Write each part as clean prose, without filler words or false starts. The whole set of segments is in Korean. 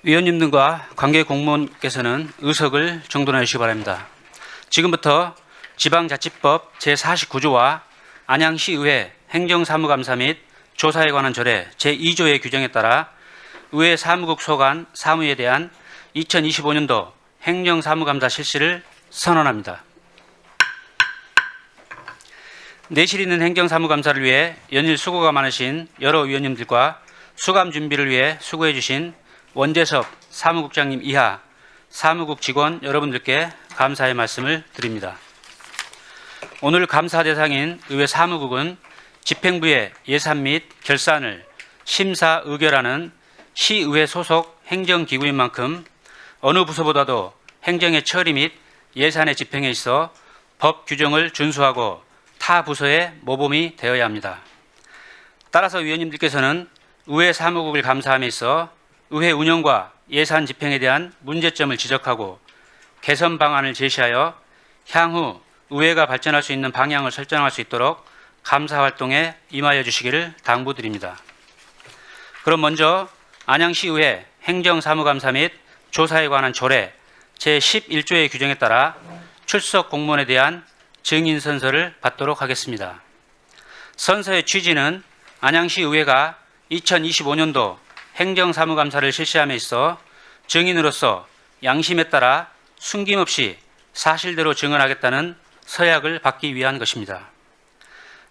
위원님들과 관계 공무원께서는 의석을 정돈해 주시기 바랍니다. 지금부터 지방자치법 제49조와 안양시의회 행정사무감사 및 조사에 관한 조례 제2조의 규정에 따라 의회 사무국 소관 사무에 대한 2025년도 행정사무감사 실시를 선언합니다. 내실 있는 행정사무감사를 위해 연일 수고가 많으신 여러 위원님들과 수감 준비를 위해 수고해 주신 원재섭 사무국장님 이하 사무국 직원 여러분들께 감사의 말씀을 드립니다. 오늘 감사 대상인 의회 사무국은 집행부의 예산 및 결산을 심사 의결하는 시의회 소속 행정기구인 만큼 어느 부서보다도 행정의 처리 및 예산의 집행에 있어 법 규정을 준수하고 타 부서의 모범이 되어야 합니다. 따라서 위원님들께서는 의회 사무국을 감사함에 있어 의회 운영과 예산 집행에 대한 문제점을 지적하고 개선 방안을 제시하여 향후 의회가 발전할 수 있는 방향을 설정할 수 있도록 감사 활동에 임하여 주시기를 당부드립니다. 그럼 먼저 안양시의회 행정사무감사 및 조사에 관한 조례 제11조의 규정에 따라 출석 공무원에 대한 증인 선서를 받도록 하겠습니다. 선서의 취지는 안양시의회가 2025년도 행정사무감사를 실시함에 있어 증인으로서 양심에 따라 숨김없이 사실대로 증언하겠다는 서약을 받기 위한 것입니다.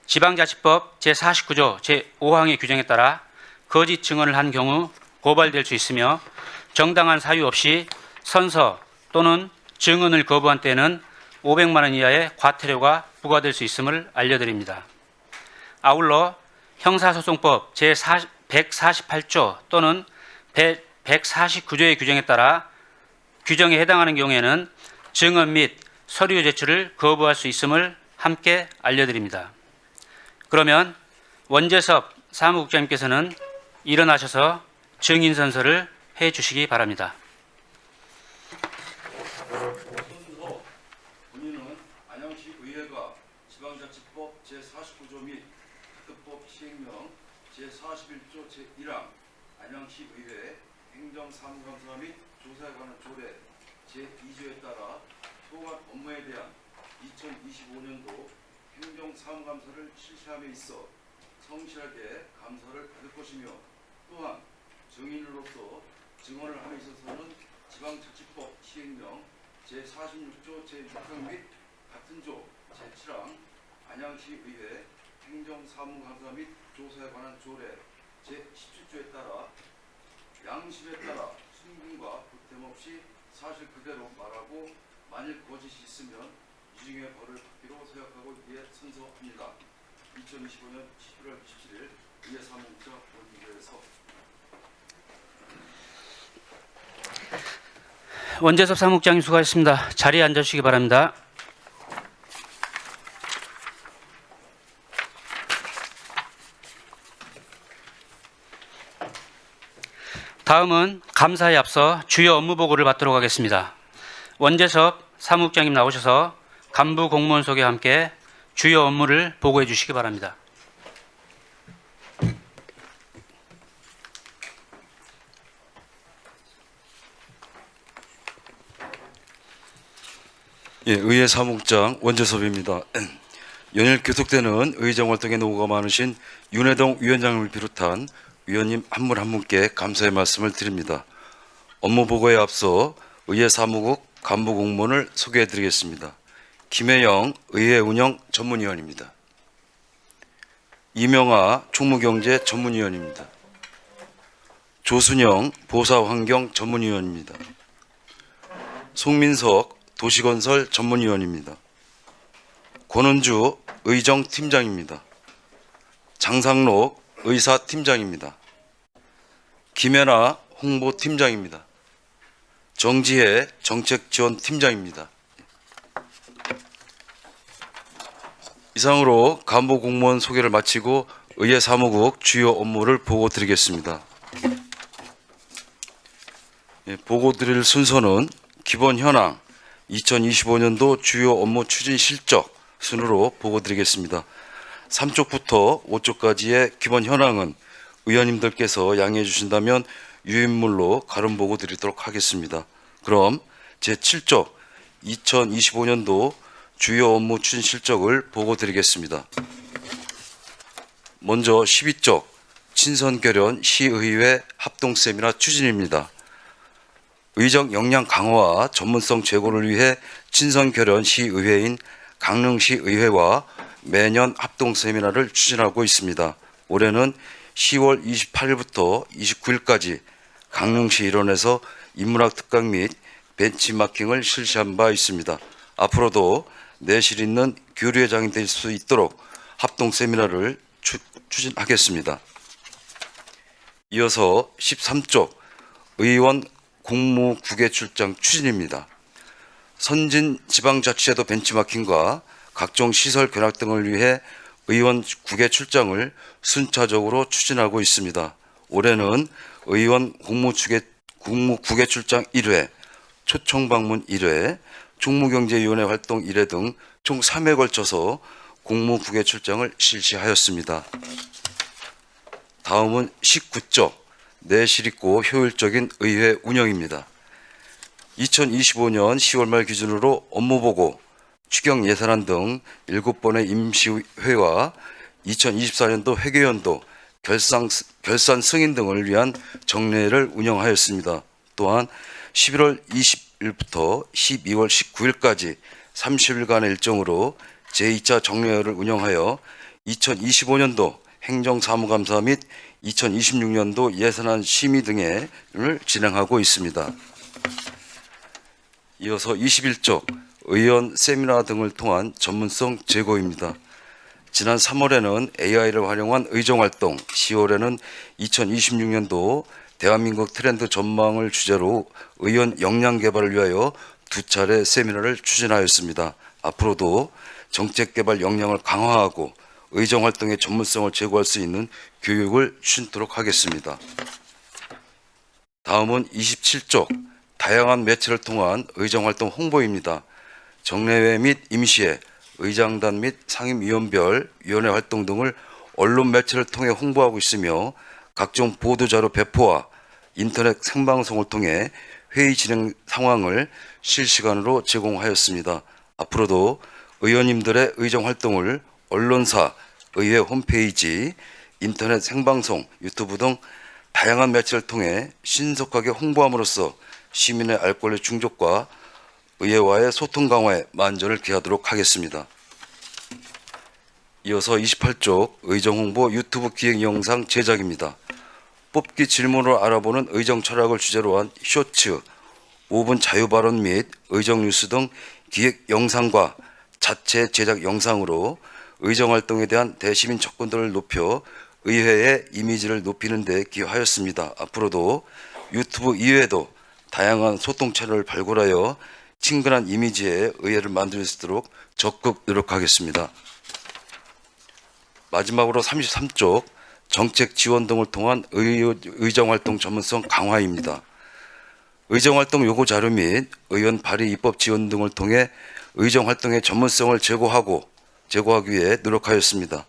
지방자치법 제49조 제5항의 규정에 따라 거짓 증언을 한 경우 고발될 수 있으며 정당한 사유 없이 선서 또는 증언을 거부한 때에는 500만 원 이하의 과태료가 부과될 수 있음을 알려드립니다. 아울러 형사소송법 제148조 또는 149조의 규정에 따라 규정에 해당하는 경우에는 증언 및 서류 제출을 거부할 수 있음을 함께 알려드립니다. 그러면 원재섭 사무국장님께서는 일어나셔서 증인 선서를 해 주시기 바랍니다. 본인은 안양시의회가 지방자치법 제49조 및 특법 시행령 제41조 제1항 안양시의회 행정사무감사 및 조사에 관한 조례 제2조에 따라 소관 업무에 대한 2025년도 행정사무감사를 실시함에 있어 성실하게 감사를 받을 것이며 또한 증인으로서 증언을 함에 있어서는 지방자치법 시행령 제46조 제6항 및 같은 조 제7항 안양시의회 행정사무감사 및 조사에 관한 조례 제17조에 따라 양심에 따라 숨김과 보탬 없이 사실 그대로 말하고 만일 거짓이 있으면 유징의 벌을 받기로 서약하고 이에 선서합니다. 2025년 11월 27일 의회 사무국장 원기회에서 원재섭 사무국장님 수고하셨습니다. 자리에 앉아주시기 바랍니다. 다음은 감사에 앞서 주요 업무 보고를 받도록 하겠습니다. 원재섭 사무국장님 나오셔서 간부 공무원 소개와 함께 주요 업무를 보고해 주시기 바랍니다. 예, 의회 사무국장 원재섭입니다. 연일 계속되는 의정 활동에 노고가 많으신 윤해동 위원장님을 비롯한 위원님 한 분 한 분께 감사의 말씀을 드립니다. 업무 보고에 앞서 의회 사무국 간부 공무원을 소개해 드리겠습니다. 김혜영 의회 운영 전문위원입니다. 이명아 총무경제 전문위원입니다. 조순영 보사환경 전문위원입니다. 송민석 도시건설 전문위원입니다. 권은주 의정팀장입니다. 장상록 의사팀장입니다. 김연아 홍보팀장입니다. 정지혜 정책지원팀장입니다. 이상으로 간부 공무원 소개를 마치고 의회 사무국 주요 업무를 보고 드리겠습니다. 보고 드릴 순서는 기본 현황, 2025년도 주요 업무 추진 실적 순으로 보고 드리겠습니다. 3쪽부터 5쪽까지의 기본 현황은 의원님들께서 양해해 주신다면 유인물로 가름 보고 드리도록 하겠습니다. 그럼 제7쪽 2025년도 주요 업무 추진 실적을 보고 드리겠습니다. 먼저 12쪽 친선결연 시의회 합동 세미나 추진입니다. 의정 역량 강화와 전문성 제고를 위해 친선결연 시의회인 강릉시 의회와 매년 합동 세미나를 추진하고 있습니다. 올해는 10월 28일부터 29일까지 강릉시 일원에서 인문학 특강 및 벤치마킹을 실시한 바 있습니다. 앞으로도 내실 있는 교류회장이 될 수 있도록 합동 세미나를 추진하겠습니다. 이어서 13쪽 의원 공무 국외 출장 추진입니다. 선진 지방자치제도 벤치마킹과 각종 시설 견학 등을 위해 의원 국외 출장을 순차적으로 추진하고 있습니다. 올해는 의원 공무 국외 출장 1회, 초청 방문 1회, 총무경제위원회 활동 1회 등 총 3회에 걸쳐서 공무 국외 출장을 실시하였습니다. 다음은 19쪽 내실 있고 효율적인 의회 운영입니다. 2025년 10월 말 기준으로 업무보고, 추경 예산안 등 7번의 임시회와 2024년도 회계연도, 결산 승인 등을 위한 정례를 운영하였습니다. 또한 11월 20일부터 12월 19일까지 30일간의 일정으로 제2차 정례회를 운영하여 2025년도 행정사무감사 및 2026년도 예산안 심의 등을 진행하고 있습니다. 이어서 21쪽 의원 세미나 등을 통한 전문성 제고입니다. 지난 3월에는 AI를 활용한 의정활동, 10월에는 2026년도 대한민국 트렌드 전망을 주제로 의원 역량 개발을 위하여 2차례 세미나를 추진하였습니다. 앞으로도 정책 개발 역량을 강화하고 의정활동의 전문성을 제고할 수 있는 교육을 추진토록 하겠습니다. 다음은 27쪽 다양한 매체를 통한 의정활동 홍보입니다. 정례회 및 임시회, 의장단 및 상임위원별 위원회 활동 등을 언론 매체를 통해 홍보하고 있으며 각종 보도자료 배포와 인터넷 생방송을 통해 회의 진행 상황을 실시간으로 제공하였습니다. 앞으로도 의원님들의 의정활동을 언론사, 의회 홈페이지, 인터넷 생방송, 유튜브 등 다양한 매체를 통해 신속하게 홍보함으로써 시민의 알 권리 충족과 의회와의 소통 강화에 만전을 기하도록 하겠습니다. 이어서 28쪽 의정홍보 유튜브 기획 영상 제작입니다. 뽑기 질문으로 알아보는 의정 철학을 주제로 한 쇼츠, 5분 자유발언 및 의정 뉴스 등 기획 영상과 자체 제작 영상으로 의정활동에 대한 대시민 접근도를 높여 의회의 이미지를 높이는 데 기여하였습니다. 앞으로도 유튜브 이외에도 다양한 소통 채널을 발굴하여 친근한 이미지의 의회를 만들 수 있도록 적극 노력하겠습니다. 마지막으로 33쪽 정책 지원 등을 통한 의정활동 전문성 강화입니다. 의정활동 요구 자료 및 의원 발의 입법 지원 등을 통해 의정활동의 전문성을 제고하기 위해 노력하였습니다.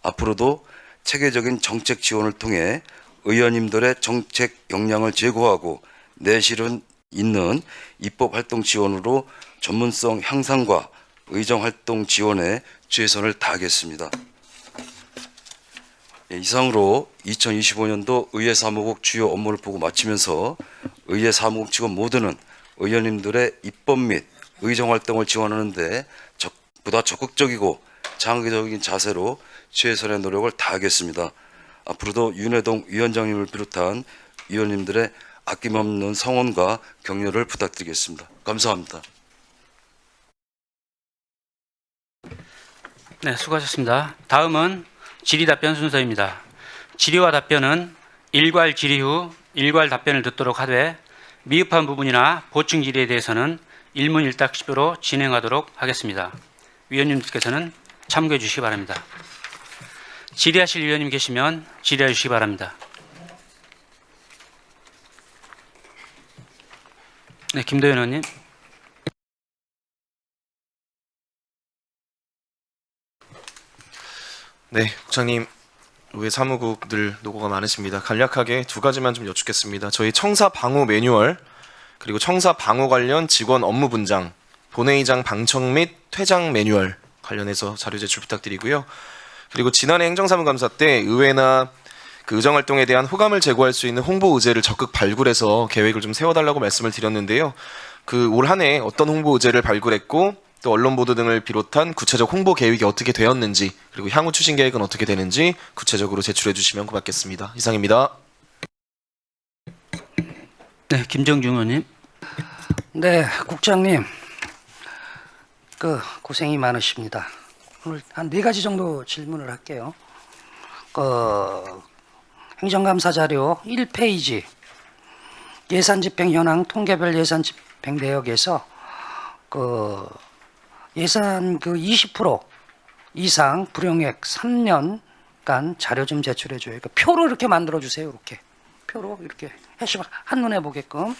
앞으로도 체계적인 정책 지원을 통해 의원님들의 정책 역량을 제고하고 내실은 있는 입법활동 지원으로 전문성 향상과 의정활동 지원에 최선을 다하겠습니다. 이상으로 2025년도 의회 사무국 주요 업무를 보고 마치면서 의회 사무국 직원 모두는 의원님들의 입법 및 의정활동을 지원하는 데 보다 적극적이고 장기적인 자세로 최선의 노력을 다하겠습니다. 앞으로도 윤회동 위원장님을 비롯한 위원님들의 아낌없는 성원과 격려를 부탁드리겠습니다. 감사합니다. 네, 수고하셨습니다. 다음은 질의답변 순서입니다. 질의와 답변은 일괄 질의 후 일괄 답변을 듣도록 하되 미흡한 부분이나 보충 질의에 대해서는 일문일답식으로 진행하도록 하겠습니다. 위원님들께서는 참고해 주시기 바랍니다. 질의하실 위원님 계시면 질의해 주시기 바랍니다. 네, 김도현 의원님. 네, 국장님 의회 사무국 늘 노고가 많으십니다. 간략하게 두 가지만 좀 여쭙겠습니다. 저희 청사 방호 매뉴얼, 그리고 청사 방호 관련 직원 업무 분장, 본회의장 방청 및 퇴장 매뉴얼 관련해서 자료 제출 부탁드리고요. 그리고 지난해 행정사무감사 때 의회나 그 의정활동에 대한 호감을 제고할 수 있는 홍보 의제를 적극 발굴해서 계획을 좀 세워달라고 말씀을 드렸는데요. 그 올 한 해 어떤 홍보 의제를 발굴했고 또 언론 보도 등을 비롯한 구체적 홍보 계획이 어떻게 되었는지, 그리고 향후 추진 계획은 어떻게 되는지 구체적으로 제출해 주시면 고맙겠습니다. 이상입니다. 네, 김정중 의원님. 네, 국장님, 고생이 많으십니다. 오늘 한 4가지 정도 질문을 할게요. 행정감사 자료 1페이지 예산 집행 현황 통계별 예산 집행 내역에서 예산 20% 이상 불용액 3년간 자료 좀 제출해 줘요. 표로 이렇게 만들어 주세요. 이렇게 표로 이렇게 해시면 한눈에 보게끔.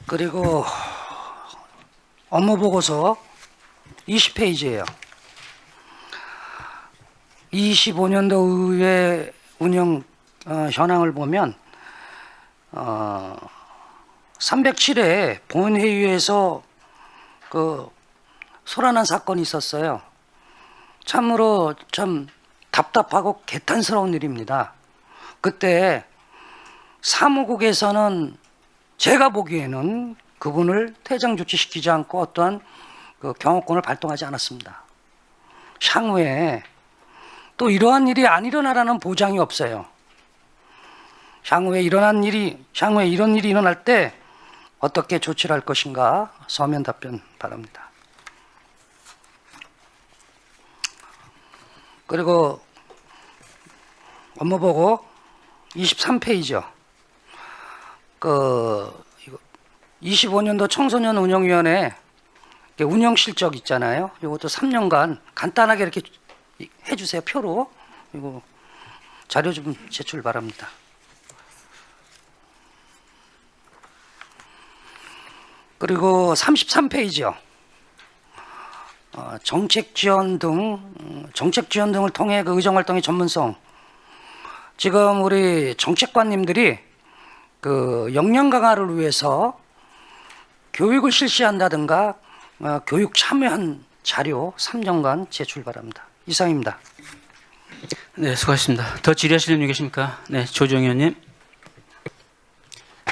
그리고 업무 보고서 20페이지예요. 25년도 의회 운영 현황을 보면 307회 본회의에서 소란한 사건이 있었어요. 참으로 참 답답하고 개탄스러운 일입니다. 그때 사무국에서는 제가 보기에는 그분을 퇴장 조치시키지 않고 어떠한 경호권을 발동하지 않았습니다. 향후에 또 이러한 일이 안 일어나라는 보장이 없어요. 향후에 이런 일이 일어날 때 어떻게 조치를 할 것인가 서면 답변 바랍니다. 그리고 업무보고 23페이지요. 25년도 청소년 운영위원회 운영 실적 있잖아요. 이것도 3년간 간단하게 이렇게 해주세요. 표로. 이거 자료 좀 제출 바랍니다. 그리고 33페이지요. 정책 지원 등을 통해 의정활동의 전문성. 지금 우리 정책관님들이 역량 강화를 위해서 교육을 실시한다든가 교육 참여한 자료 3년간 제출 바랍니다. 이상입니다. 네, 수고하셨습니다. 더 질의하실 분 계십니까? 네, 조정 의원님.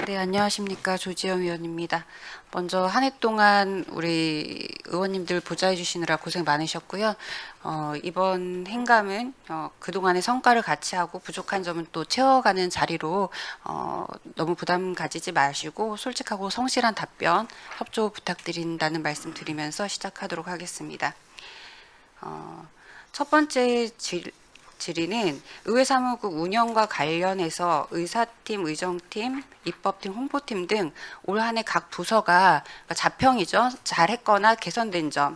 네, 안녕하십니까. 조지영 의원입니다. 먼저 한 해 동안 우리 의원님들 보좌해 주시느라 고생 많으셨고요. 이번 행감은 그동안의 성과를 같이 하고 부족한 점은 또 채워가는 자리로 너무 부담 가지지 마시고 솔직하고 성실한 답변 협조 부탁드린다는 말씀 드리면서 시작하도록 하겠습니다. 첫 번째 질의는 의회 사무국 운영과 관련해서 의사팀, 의정팀, 입법팀, 홍보팀 등 올 한 해 각 부서가 자평이죠. 잘했거나 개선된 점,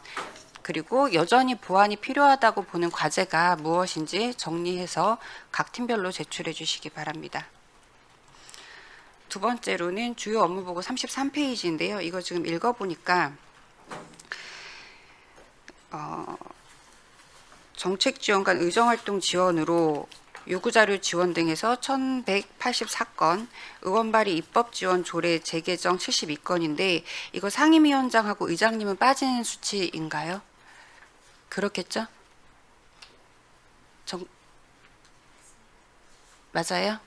그리고 여전히 보완이 필요하다고 보는 과제가 무엇인지 정리해서 각 팀별로 제출해 주시기 바랍니다. 두 번째로는 주요 업무보고 33페이지인데요. 이거 지금 읽어보니까 정책지원관 의정활동 지원으로 요구자료 지원 등에서 1184건, 의원발의 입법지원 조례 재개정 72건인데 이거 상임위원장하고 의장님은 빠지는 수치인가요? 그렇겠죠? 맞아요?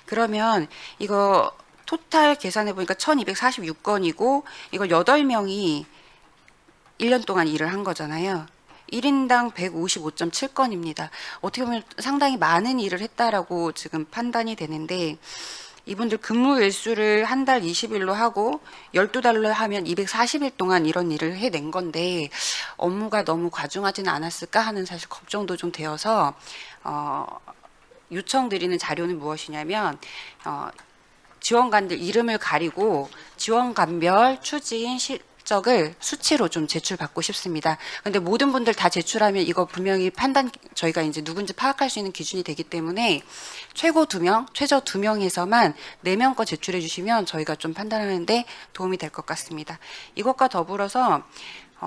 그러면 이거 토탈 계산해 보니까 1246건이고 이걸 8명이 1년 동안 일을 한 거잖아요. 1인당 155.7건입니다. 어떻게 보면 상당히 많은 일을 했다라고 지금 판단이 되는데 이분들 근무 일수를 한 달 20일로 하고 12달로 하면 240일 동안 이런 일을 해낸 건데 업무가 너무 과중하지는 않았을까 하는 사실 걱정도 좀 되어서 요청드리는 자료는 무엇이냐면 지원관들 이름을 가리고 지원관별 추진 실적을 수치로 좀 제출받고 싶습니다. 근데 모든 분들 다 제출하면 이거 분명히 저희가 이제 누군지 파악할 수 있는 기준이 되기 때문에 최고 2명, 최저 2명에서만 4명 거 제출해 주시면 저희가 좀 판단하는데 도움이 될 것 같습니다. 이것과 더불어서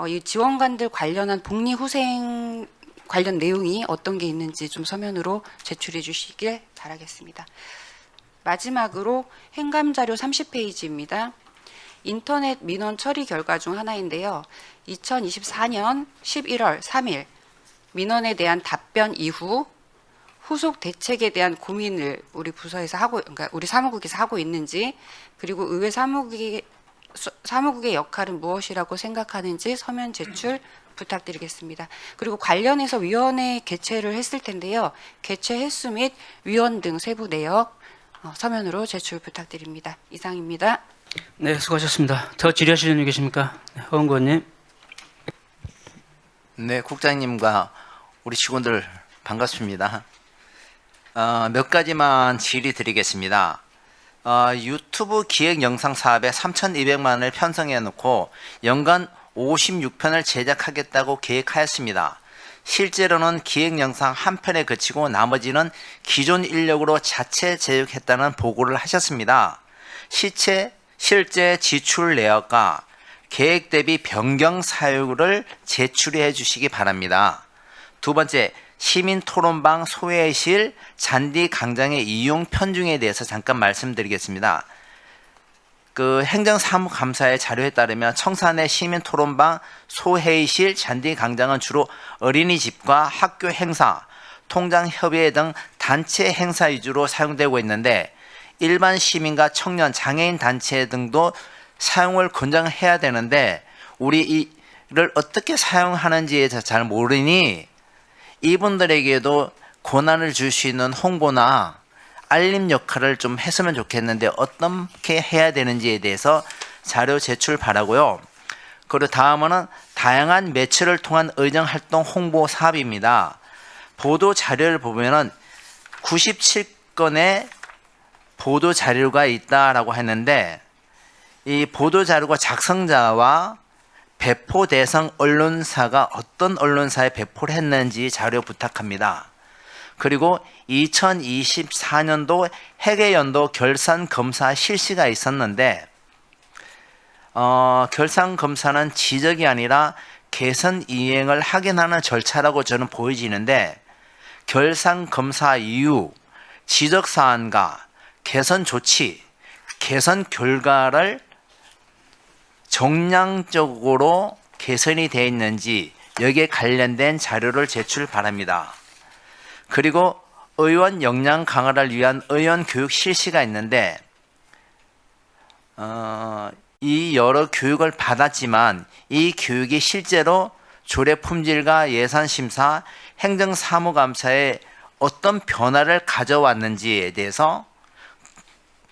이 지원관들 관련한 복리후생 관련 내용이 어떤 게 있는지 좀 서면으로 제출해 주시길 바라겠습니다. 마지막으로 행감자료 30페이지입니다. 인터넷 민원 처리 결과 중 하나인데요. 2024년 11월 3일 민원에 대한 답변 이후 후속 대책에 대한 고민을 우리 부서에서 그러니까 우리 사무국에서 하고 있는지, 그리고 의회 사무국의 역할은 무엇이라고 생각하는지 서면 제출 부탁드리겠습니다. 그리고 관련해서 위원회 개최를 했을 텐데요. 개최 횟수 및 위원 등 세부 내역 서면으로 제출 부탁드립니다. 이상입니다. 네, 수고하셨습니다. 더 질의하시는 분 계십니까? 네, 허은구 의원님. 네, 국장님과 우리 직원들 반갑습니다. 몇 가지만 질의 드리겠습니다. 유튜브 기획 영상 사업에 3,200만 원을 편성해 놓고 연간 56편을 제작하겠다고 계획하였습니다. 실제로는 기획 영상 한 편에 그치고 나머지는 기존 인력으로 자체 제작했다는 보고를 하셨습니다. 실제 지출 내역과 계획 대비 변경 사유를 제출해 주시기 바랍니다. 두 번째, 시민 토론방 소회실 잔디 강장의 이용 편중에 대해서 잠깐 말씀드리겠습니다. 행정사무감사의 자료에 따르면 청사 내 시민 토론방 소회의실 잔디 강장은 주로 어린이집과 학교 행사, 통장 협의회 등 단체 행사 위주로 사용되고 있는데 일반 시민과 청년, 장애인 단체 등도 사용을 권장해야 되는데 우리 이를 어떻게 사용하는지에 잘 모르니 이분들에게도 권한을 줄 수 있는 홍보나 알림 역할을 좀 했으면 좋겠는데 어떻게 해야 되는지에 대해서 자료 제출 바라고요. 그리고 다음은 다양한 매체를 통한 의정활동 홍보 사업입니다. 보도 자료를 보면은 97건의 보도 자료가 있다라고 했는데 이 보도 자료가 작성자와 배포 대상 언론사가 어떤 언론사에 배포를 했는지 자료 부탁합니다. 그리고 2024년도 회계연도 결산 검사 실시가 있었는데 결산 검사는 지적이 아니라 개선 이행을 확인하는 절차라고 저는 보여지는데 결산 검사 이후 지적 사안과 개선 조치, 개선 결과를 정량적으로 개선이 되어 있는지 여기에 관련된 자료를 제출 바랍니다. 그리고 의원 역량 강화를 위한 의원 교육 실시가 있는데 이 여러 교육을 받았지만 이 교육이 실제로 조례 품질과 예산 심사, 행정사무감사에 어떤 변화를 가져왔는지에 대해서,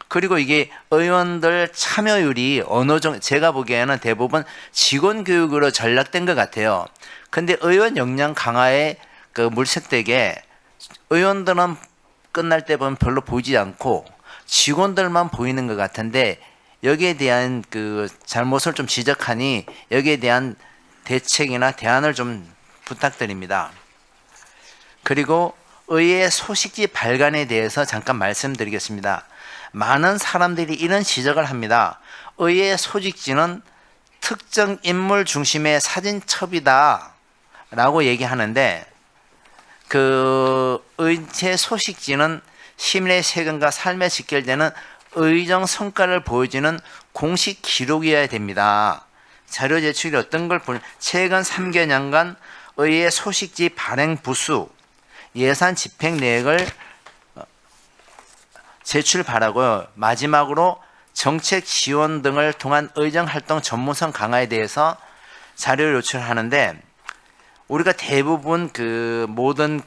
그리고 이게 의원들 참여율이 어느 정도, 제가 보기에는 대부분 직원 교육으로 전락된 것 같아요. 근데 의원 역량 강화에 물색되게 의원들은 끝날 때 보면 별로 보이지 않고 직원들만 보이는 것 같은데 여기에 대한 잘못을 좀 지적하니 여기에 대한 대책이나 대안을 좀 부탁드립니다. 그리고 의회 소식지 발간에 대해서 잠깐 말씀드리겠습니다. 많은 사람들이 이런 지적을 합니다. 의회 소식지는 특정 인물 중심의 사진첩이다 라고 얘기하는데 의회 소식지는 시민의 세금과 삶에 직결되는 의정 성과를 보여주는 공식 기록이어야 됩니다. 자료 제출이 어떤 걸 최근 3개년간 의회 소식지 발행 부수, 예산 집행 내역을 제출 바라고요. 마지막으로 정책 지원 등을 통한 의정활동 전문성 강화에 대해서 자료를 요청하는데 우리가 대부분 모든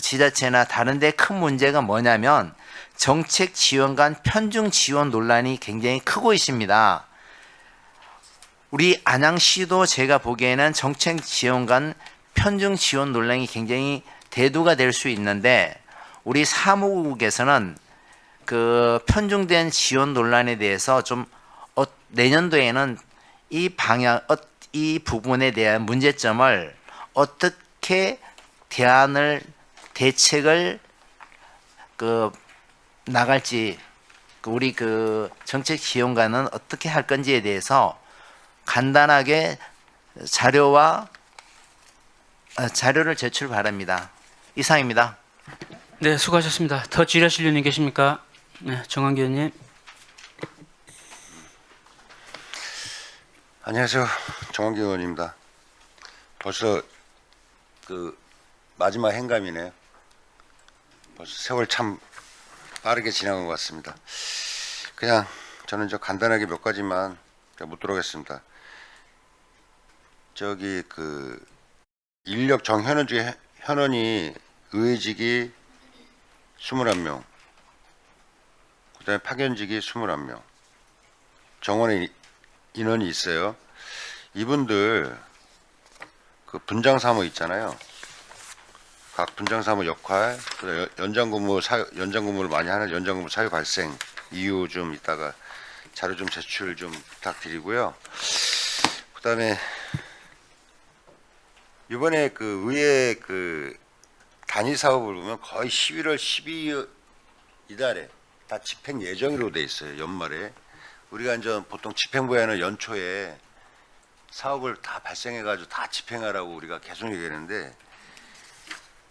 지자체나 다른 데 큰 문제가 뭐냐면 정책 지원 간 편중 지원 논란이 굉장히 크고 있습니다. 우리 안양시도 제가 보기에는 정책 지원 간 편중 지원 논란이 굉장히 대두가 될 수 있는데 우리 사무국에서는 편중된 지원 논란에 대해서 좀 내년도에는 이 방향, 이 부분에 대한 문제점을 어떻게 대책을 나갈지, 우리 정책 지원관은 어떻게 할 건지에 대해서 간단하게 자료를 제출 바랍니다. 이상입니다. 네, 수고하셨습니다. 더 질의하실 의원님 계십니까? 네, 정한기 의원님. 안녕하세요. 정한기 의원입니다. 벌써 마지막 행감이네요. 벌써 세월 참 빠르게 지나간 것 같습니다. 그냥 저는 간단하게 몇 가지만 못 들어오겠습니다. 인력 정현원 중에 현원이 의회직이 21명, 그다음에 파견직이 21명, 정원에 인원이 있어요. 이분들 분장사무 있잖아요. 각 분장사무 역할, 연장근무를 많이 하는 연장근무 사유 발생 이유 좀 이따가 자료 좀 제출 좀 부탁드리고요. 그다음에 이번에 의회 단위 사업을 보면 거의 11월, 12월 이달에 다 집행 예정으로 돼 있어요. 연말에 우리가 이제 보통 집행부에는 연초에 사업을 다 발생해가지고 다 집행하라고 우리가 계속 얘기하는데,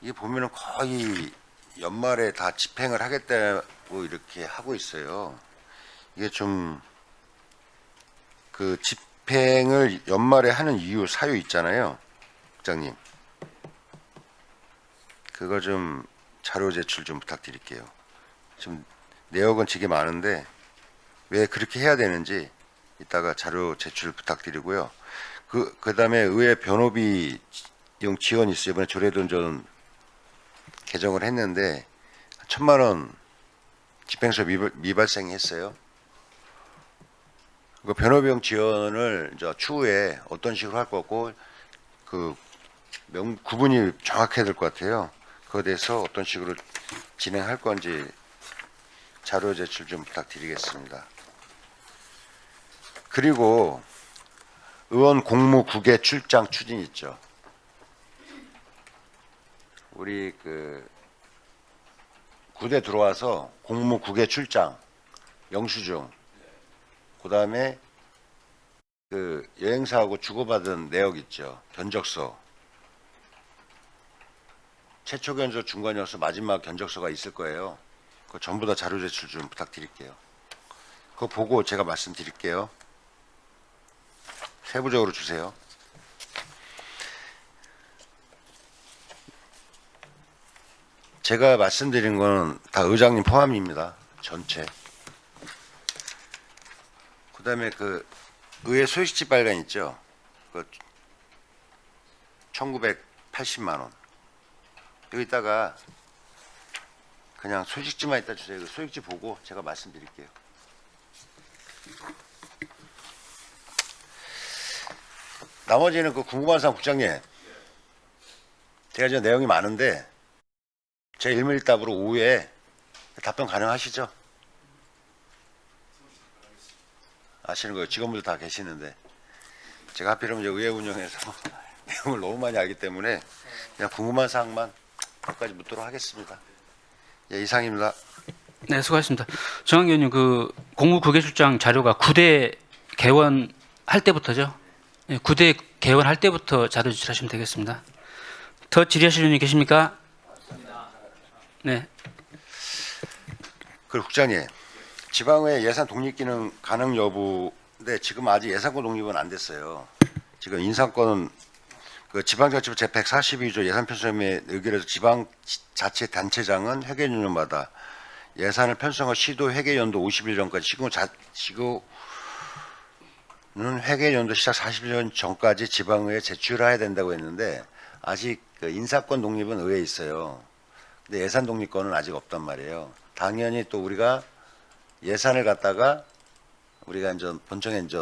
이게 보면은 거의 연말에 다 집행을 하겠다고 이렇게 하고 있어요. 이게 좀 집행을 연말에 하는 이유 사유 있잖아요, 국장님. 그거 좀 자료 제출 좀 부탁드릴게요. 좀 내역은 되게 많은데 왜 그렇게 해야 되는지 이따가 자료 제출 부탁드리고요. 그다음에 의회 변호비용 지원이 있어요. 이번에 조례돈 개정을 했는데 1,000만 원 집행소 미발생이 했어요. 그 변호비용 지원을 이제 추후에 어떤 식으로 할 거고 구분이 정확해야 될 것 같아요. 그거에 대해서 어떤 식으로 진행할 건지 자료 제출 좀 부탁드리겠습니다. 그리고 의원 공무 국외 출장 추진 있죠. 우리 구대 들어와서 공무 국외 출장 영수증, 그다음에 여행사하고 주고받은 내역 있죠. 견적서, 최초 견적, 중간 견적서, 마지막 견적서가 있을 거예요. 그거 전부 다 자료 제출 좀 부탁드릴게요. 그거 보고 제가 말씀드릴게요. 세부적으로 주세요. 제가 말씀드린 건 다 의장님 포함입니다. 전체. 그다음에 의회 소식지 발간 있죠. 1980만 원. 여기다가 그냥 소식지만 이따 주세요. 소식지 보고 제가 말씀드릴게요. 나머지는 궁금한 사항 국장님, 제가 지금 내용이 많은데 제 일밀답으로 오후에 답변 가능하시죠? 아시는 거예요. 직원분들 다 계시는데 제가 하필이면 이제 의회 운영에서 내용을 너무 많이 알기 때문에 그냥 궁금한 사항만 몇 가지 묻도록 하겠습니다. 예, 이상입니다. 네, 수고하셨습니다. 정한기 의원님, 공무 국외출장 자료가 구대 개원할 때부터죠? 네, 구대 개원할 때부터 자료 제출하시면 되겠습니다. 더 질의하실 의원님 계십니까? 네. 국장님, 지방의 예산 독립기능 가능 여부인데 지금 아직 예산권 독립은 안 됐어요. 지금 인사권은 지방자치부 제142조 예산편성에 의결해서 지방자치단체장은 회계연도마다 예산을 편성할 시도 회계연도 50일 전까지 시도는 회계연도 시작 40일 전까지 지방의회에 제출해야 된다고 했는데 아직 인사권 독립은 의회에 있어요. 근데 예산 독립권은 아직 없단 말이에요. 당연히 또 우리가 예산을 갖다가 우리가 이제 본청에 이제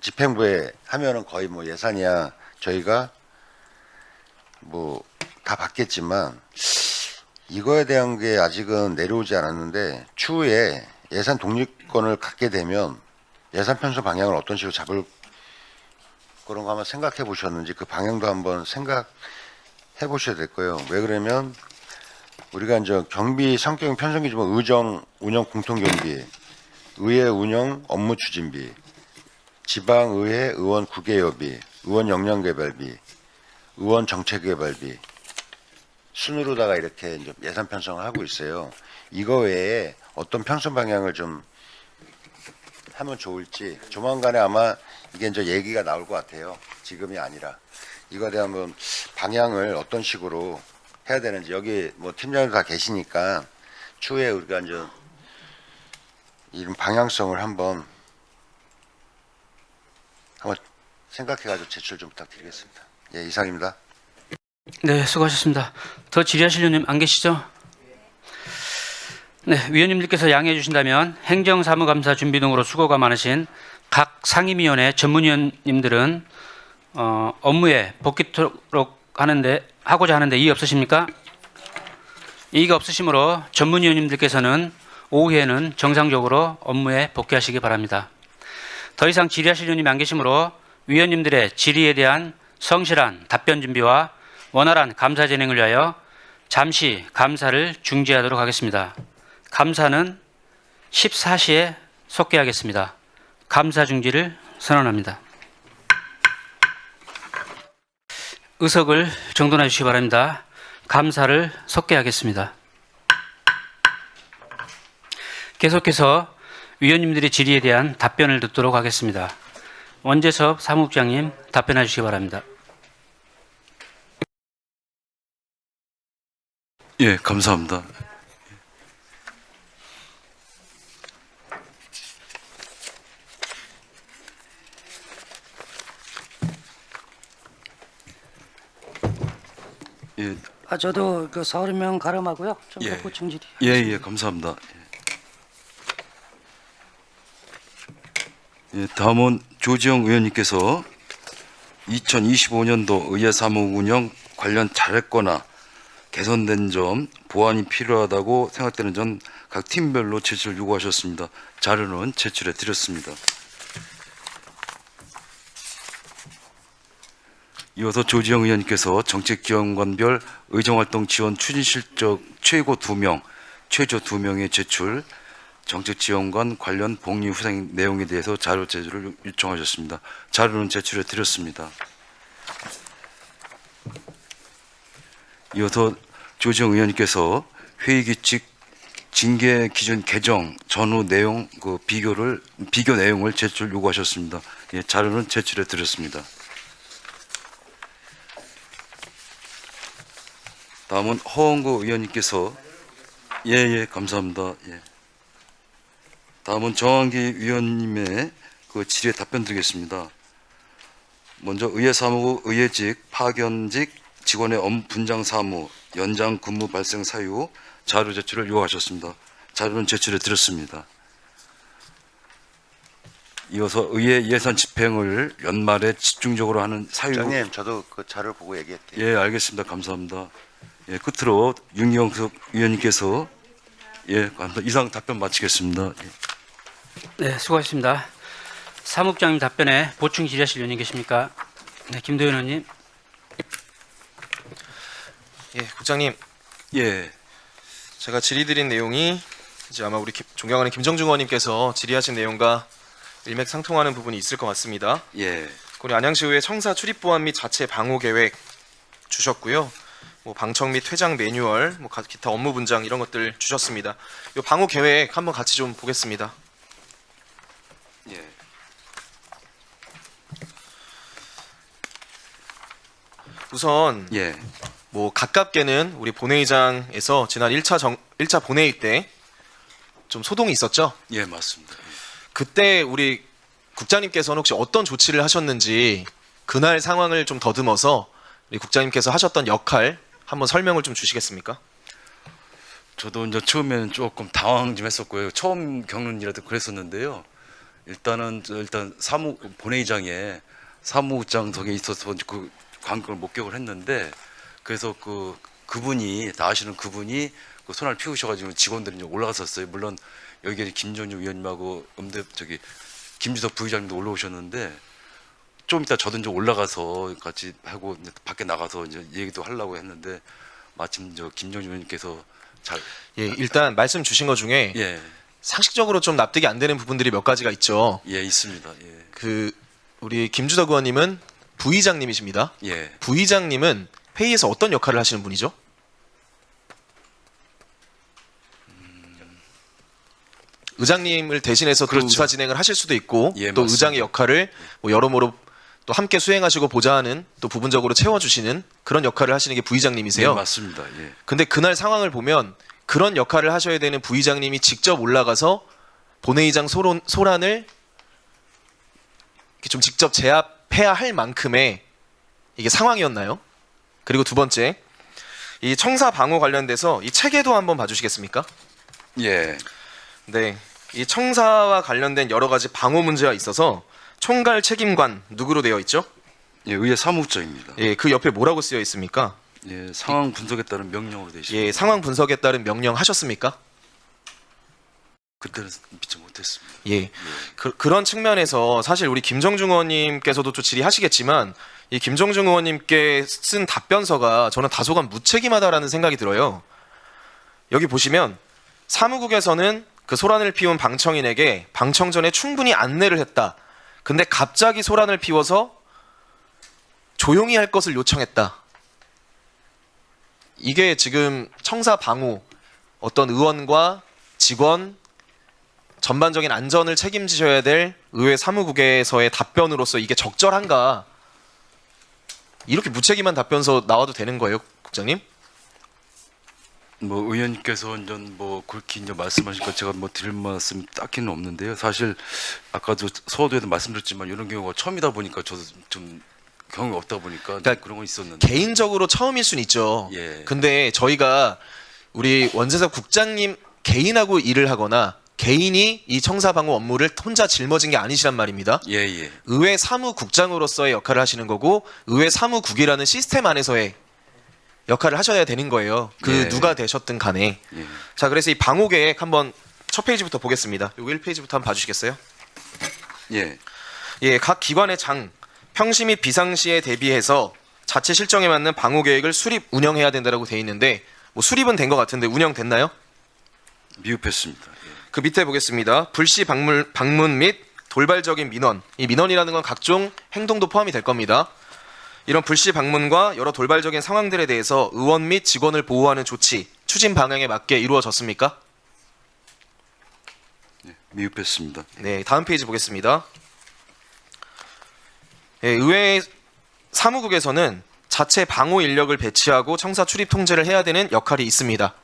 집행부에 하면은 거의 예산이야 저희가 다 받겠지만 이거에 대한 게 아직은 내려오지 않았는데 추후에 예산 독립권을 갖게 되면 예산 편성 방향을 어떤 식으로 잡을 그런 거 한번 생각해 보셨는지 그 방향도 한번 생각해 보셔야 될 거예요. 왜 그러면 우리가 이제 경비 성격이 편성기지만 의정 운영 공통경비, 의회 운영 업무 추진비, 지방의회 의원 국외여비, 의원 역량개발비, 의원 정책개발비 순으로다가 이렇게 이제 예산 편성을 하고 있어요. 이거 외에 어떤 편성 방향을 좀 하면 좋을지 조만간에 아마 이게 이제 얘기가 나올 것 같아요. 지금이 아니라 이거에 대한 한번 방향을 어떤 식으로 해야 되는지 여기 뭐 팀장님 다 계시니까 추후에 우리가 이제 이런 방향성을 한번 생각해가지고 제출 좀 부탁드리겠습니다. 예, 이상입니다. 네, 수고하셨습니다. 더 질의하실 의원님 안 계시죠? 네, 위원님들께서 양해해 주신다면 행정사무감사 준비 등으로 수고가 많으신 각 상임위원회 전문위원님들은 업무에 복귀토록 하고자 하는데 이의 없으십니까? 이의가 없으시므로 전문위원님들께서는 오후에는 정상적으로 업무에 복귀하시기 바랍니다. 더 이상 질의하실 의원님이 안 계시므로 위원님들의 질의에 대한 성실한 답변 준비와 원활한 감사 진행을 위하여 잠시 감사를 중지하도록 하겠습니다. 감사는 14시에 속개하겠습니다. 감사 중지를 선언합니다. 의석을 정돈해 주시기 바랍니다. 감사를 속개하겠습니다. 계속해서 위원님들의 질의에 대한 답변을 듣도록 하겠습니다. 원재섭 사무국장님 답변해 주시기 바랍니다. 예, 감사합니다. 예, 저도 그 30명 가름하고요. 좀 예. 더 보충 질의. 예, 감사합니다. 예, 다음은 조지영 의원님께서 2025년도 의회 사무국 운영 관련 잘했거나 개선된 점, 보완이 필요하다고 생각되는 점 각 팀별로 제출 요구하셨습니다. 자료는 제출해 드렸습니다. 이어서 조지영 의원님께서 정책지원관별 의정활동 지원 추진 실적 최고 2명, 최저 2명의 제출, 정책지원관 관련 복리 후생 내용에 대해서 자료 제출을 요청하셨습니다. 자료는 제출해 드렸습니다. 이어서 조지영 의원님께서 회의 규칙 징계 기준 개정 전후 내용 비교 내용을 제출 요구하셨습니다. 예, 자료는 제출해 드렸습니다. 다음은 허원구 의원님께서 감사합니다. 예. 다음은 정한기 위원님의 그 질의에 답변 드리겠습니다. 먼저 의회사무국 의회직 파견직 직원의 업무 분장 사무 연장 근무 발생 사유 자료 제출을 요구하셨습니다. 자료는 제출해 드렸습니다. 이어서 의회 예산 집행을 연말에 집중적으로 하는 사유. 장님, 저도 그 자료를 보고 얘기할게요. 예, 알겠습니다. 감사합니다. 예, 끝으로 윤경석 위원님께서 감사합니다. 이상 답변 마치겠습니다. 예. 네, 수고하셨습니다. 사무국장님 답변에 보충 질의하실 의원님 계십니까? 네, 김도현 의원님. 예, 국장님, 예, 제가 질의드린 내용이 이제 아마 우리 존경하는 김정중 의원님께서 질의하신 내용과 일맥상통하는 부분이 있을 것 같습니다. 예, 우리 안양시의회 청사 출입 보안 및 자체 방호 계획 주셨고요. 뭐 방청 및 퇴장 매뉴얼, 뭐 기타 업무 분장 이런 것들 주셨습니다. 이 방호 계획 한번 같이 좀 보겠습니다. 예, 우선 예, 뭐 가깝게는 우리 본회의장에서 지난 1차 본회의 때 좀 소동이 있었죠. 예, 맞습니다. 그때 우리 국장님께서는 혹시 어떤 조치를 하셨는지 그날 상황을 좀 더듬어서 우리 국장님께서 하셨던 역할 한번 설명을 좀 주시겠습니까? 저도 이제 처음에는 조금 당황 좀 했었고요. 처음 겪는 일이라도 그랬었는데요. 일단 본회의장에 사무국장석에 있어서 그 관계를 목격을 했는데, 그래서 그분이 다 아시는 그분이 그 손을 피우셔가지고 직원들이 이제 올라갔었어요. 물론 여기에 김전주 위원님하고 김주석 부의장님도 올라오셨는데 좀 이따 저도 이제 올라가서 같이 하고 이제 밖에 나가서 이제 얘기도 하려고 했는데 마침 저 김정주 의원님께서 잘 예, 일단 말씀 주신 것 중에 예, 상식적으로 좀 납득이 안 되는 부분들이 몇 가지가 있죠. 예, 있습니다. 예, 그 우리 김주덕 의원님은 부의장님이십니다. 예. 부의장님은 회의에서 어떤 역할을 하시는 분이죠? 의장님을 대신해서 또 그렇죠. 의사 진행을 하실 수도 있고 예, 또 맞습니다. 의장의 역할을 뭐 여러모로 또 함께 수행하시고 보좌하는 또 부분적으로 채워주시는 그런 역할을 하시는 게 부의장님이세요. 예, 맞습니다. 예. 근데 그날 상황을 보면 그런 역할을 하셔야 되는 부의장님이 직접 올라가서 본회의장 소란을 이렇게 좀 직접 제압해야 할 만큼의 이게 상황이었나요? 그리고 두 번째, 이 청사 방호 관련돼서 이 체계도 한번 봐주시겠습니까? 예. 네, 이 청사와 관련된 여러 가지 방호 문제가 있어서 총괄 책임관 누구로 되어 있죠? 예, 의회 사무국장입니다. 예, 그 옆에 뭐라고 쓰여 있습니까? 예, 상황 분석에 따른 명령으로 되어 있습니다. 예, 상황 분석에 따른 명령 하셨습니까? 그때는 미처 못했습니다. 예, 그런 측면에서 사실 우리 김정중 의원님께서도 또 질의하시겠지만 이 김정중 의원님께 쓴 답변서가 저는 다소간 무책임하다라는 생각이 들어요. 여기 보시면 사무국에서는 그 소란을 피운 방청인에게 방청 전에 충분히 안내를 했다. 근데 갑자기 소란을 피워서 조용히 할 것을 요청했다. 이게 지금 청사 방호, 어떤 의원과 직원, 전반적인 안전을 책임지셔야 될 의회 사무국에서의 답변으로서 이게 적절한가? 이렇게 무책임한 답변서 나와도 되는 거예요, 국장님? 뭐 의원님께서 이제 뭐 그렇게 이제 말씀하시니까 제가 뭐 드릴 말씀 딱히는 없는데요. 사실 아까도 서두에도 말씀드렸지만 이런 경우가 처음이다 보니까 저도 좀 경험이 없다 보니까 그러니까 그런 건 있었는데. 개인적으로 처음일 수는 있죠. 예. 근데 저희가 우리 원재석 국장님 개인하고 일을 하거나 개인이 이 청사방호 업무를 혼자 짊어진 게 아니시란 말입니다. 예, 예. 의회 사무국장으로서의 역할을 하시는 거고 의회 사무국이라는 시스템 안에서의 역할을 하셔야 되는 거예요. 그 예. 누가 되셨든 간에. 예. 자, 그래서 이 방호 계획 한번 첫 페이지부터 보겠습니다. 요거 1페이지부터 한번 봐주시겠어요? 예. 예, 각 기관의 장, 평시 및 비상시에 대비해서 자체 실정에 맞는 방호 계획을 수립 운영해야 된다라고 돼 있는데 뭐 수립은 된 것 같은데 운영됐나요? 미흡했습니다. 예. 그 밑에 보겠습니다. 불시 방문 및 돌발적인 민원. 이 민원이라는 건 각종 행동도 포함이 될 겁니다. 이런 불시 방문과 여러 돌발적인 상황들에 대해서 의원 및 직원을 보호하는 조치, 추진 방향에 맞게 이루어졌습니까? 예. 미흡했습니다. 네, 다음 페이지 보겠습니다. 예, 의회 사무국에서는 자체 방호 인력을 배치하고 청사 출입 통제를 해야 되는 역할이 있습니다.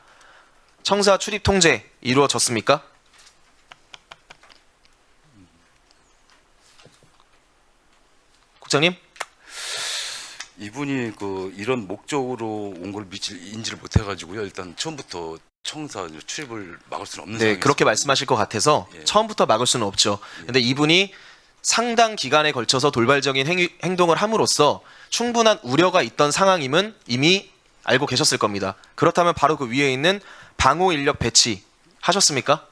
청사 출입 통제 이루어졌습니까? 국장님? 이분이 그 이런 목적으로 온 걸 인지를 못해가지고요. 일단 처음부터 청사 출입을 막을 수는 없는 네, 상황이었습니다. 그렇게 말씀하실 것 같아서 예. 처음부터 막을 수는 없죠. 근데 이분이 상당 기간에 걸쳐서 돌발적인 행동을 함으로써 충분한 우려가 있던 상황임은 이미 알고 계셨을 겁니다. 그렇다면 바로 그 위에 있는 방호 인력 배치 하셨습니까?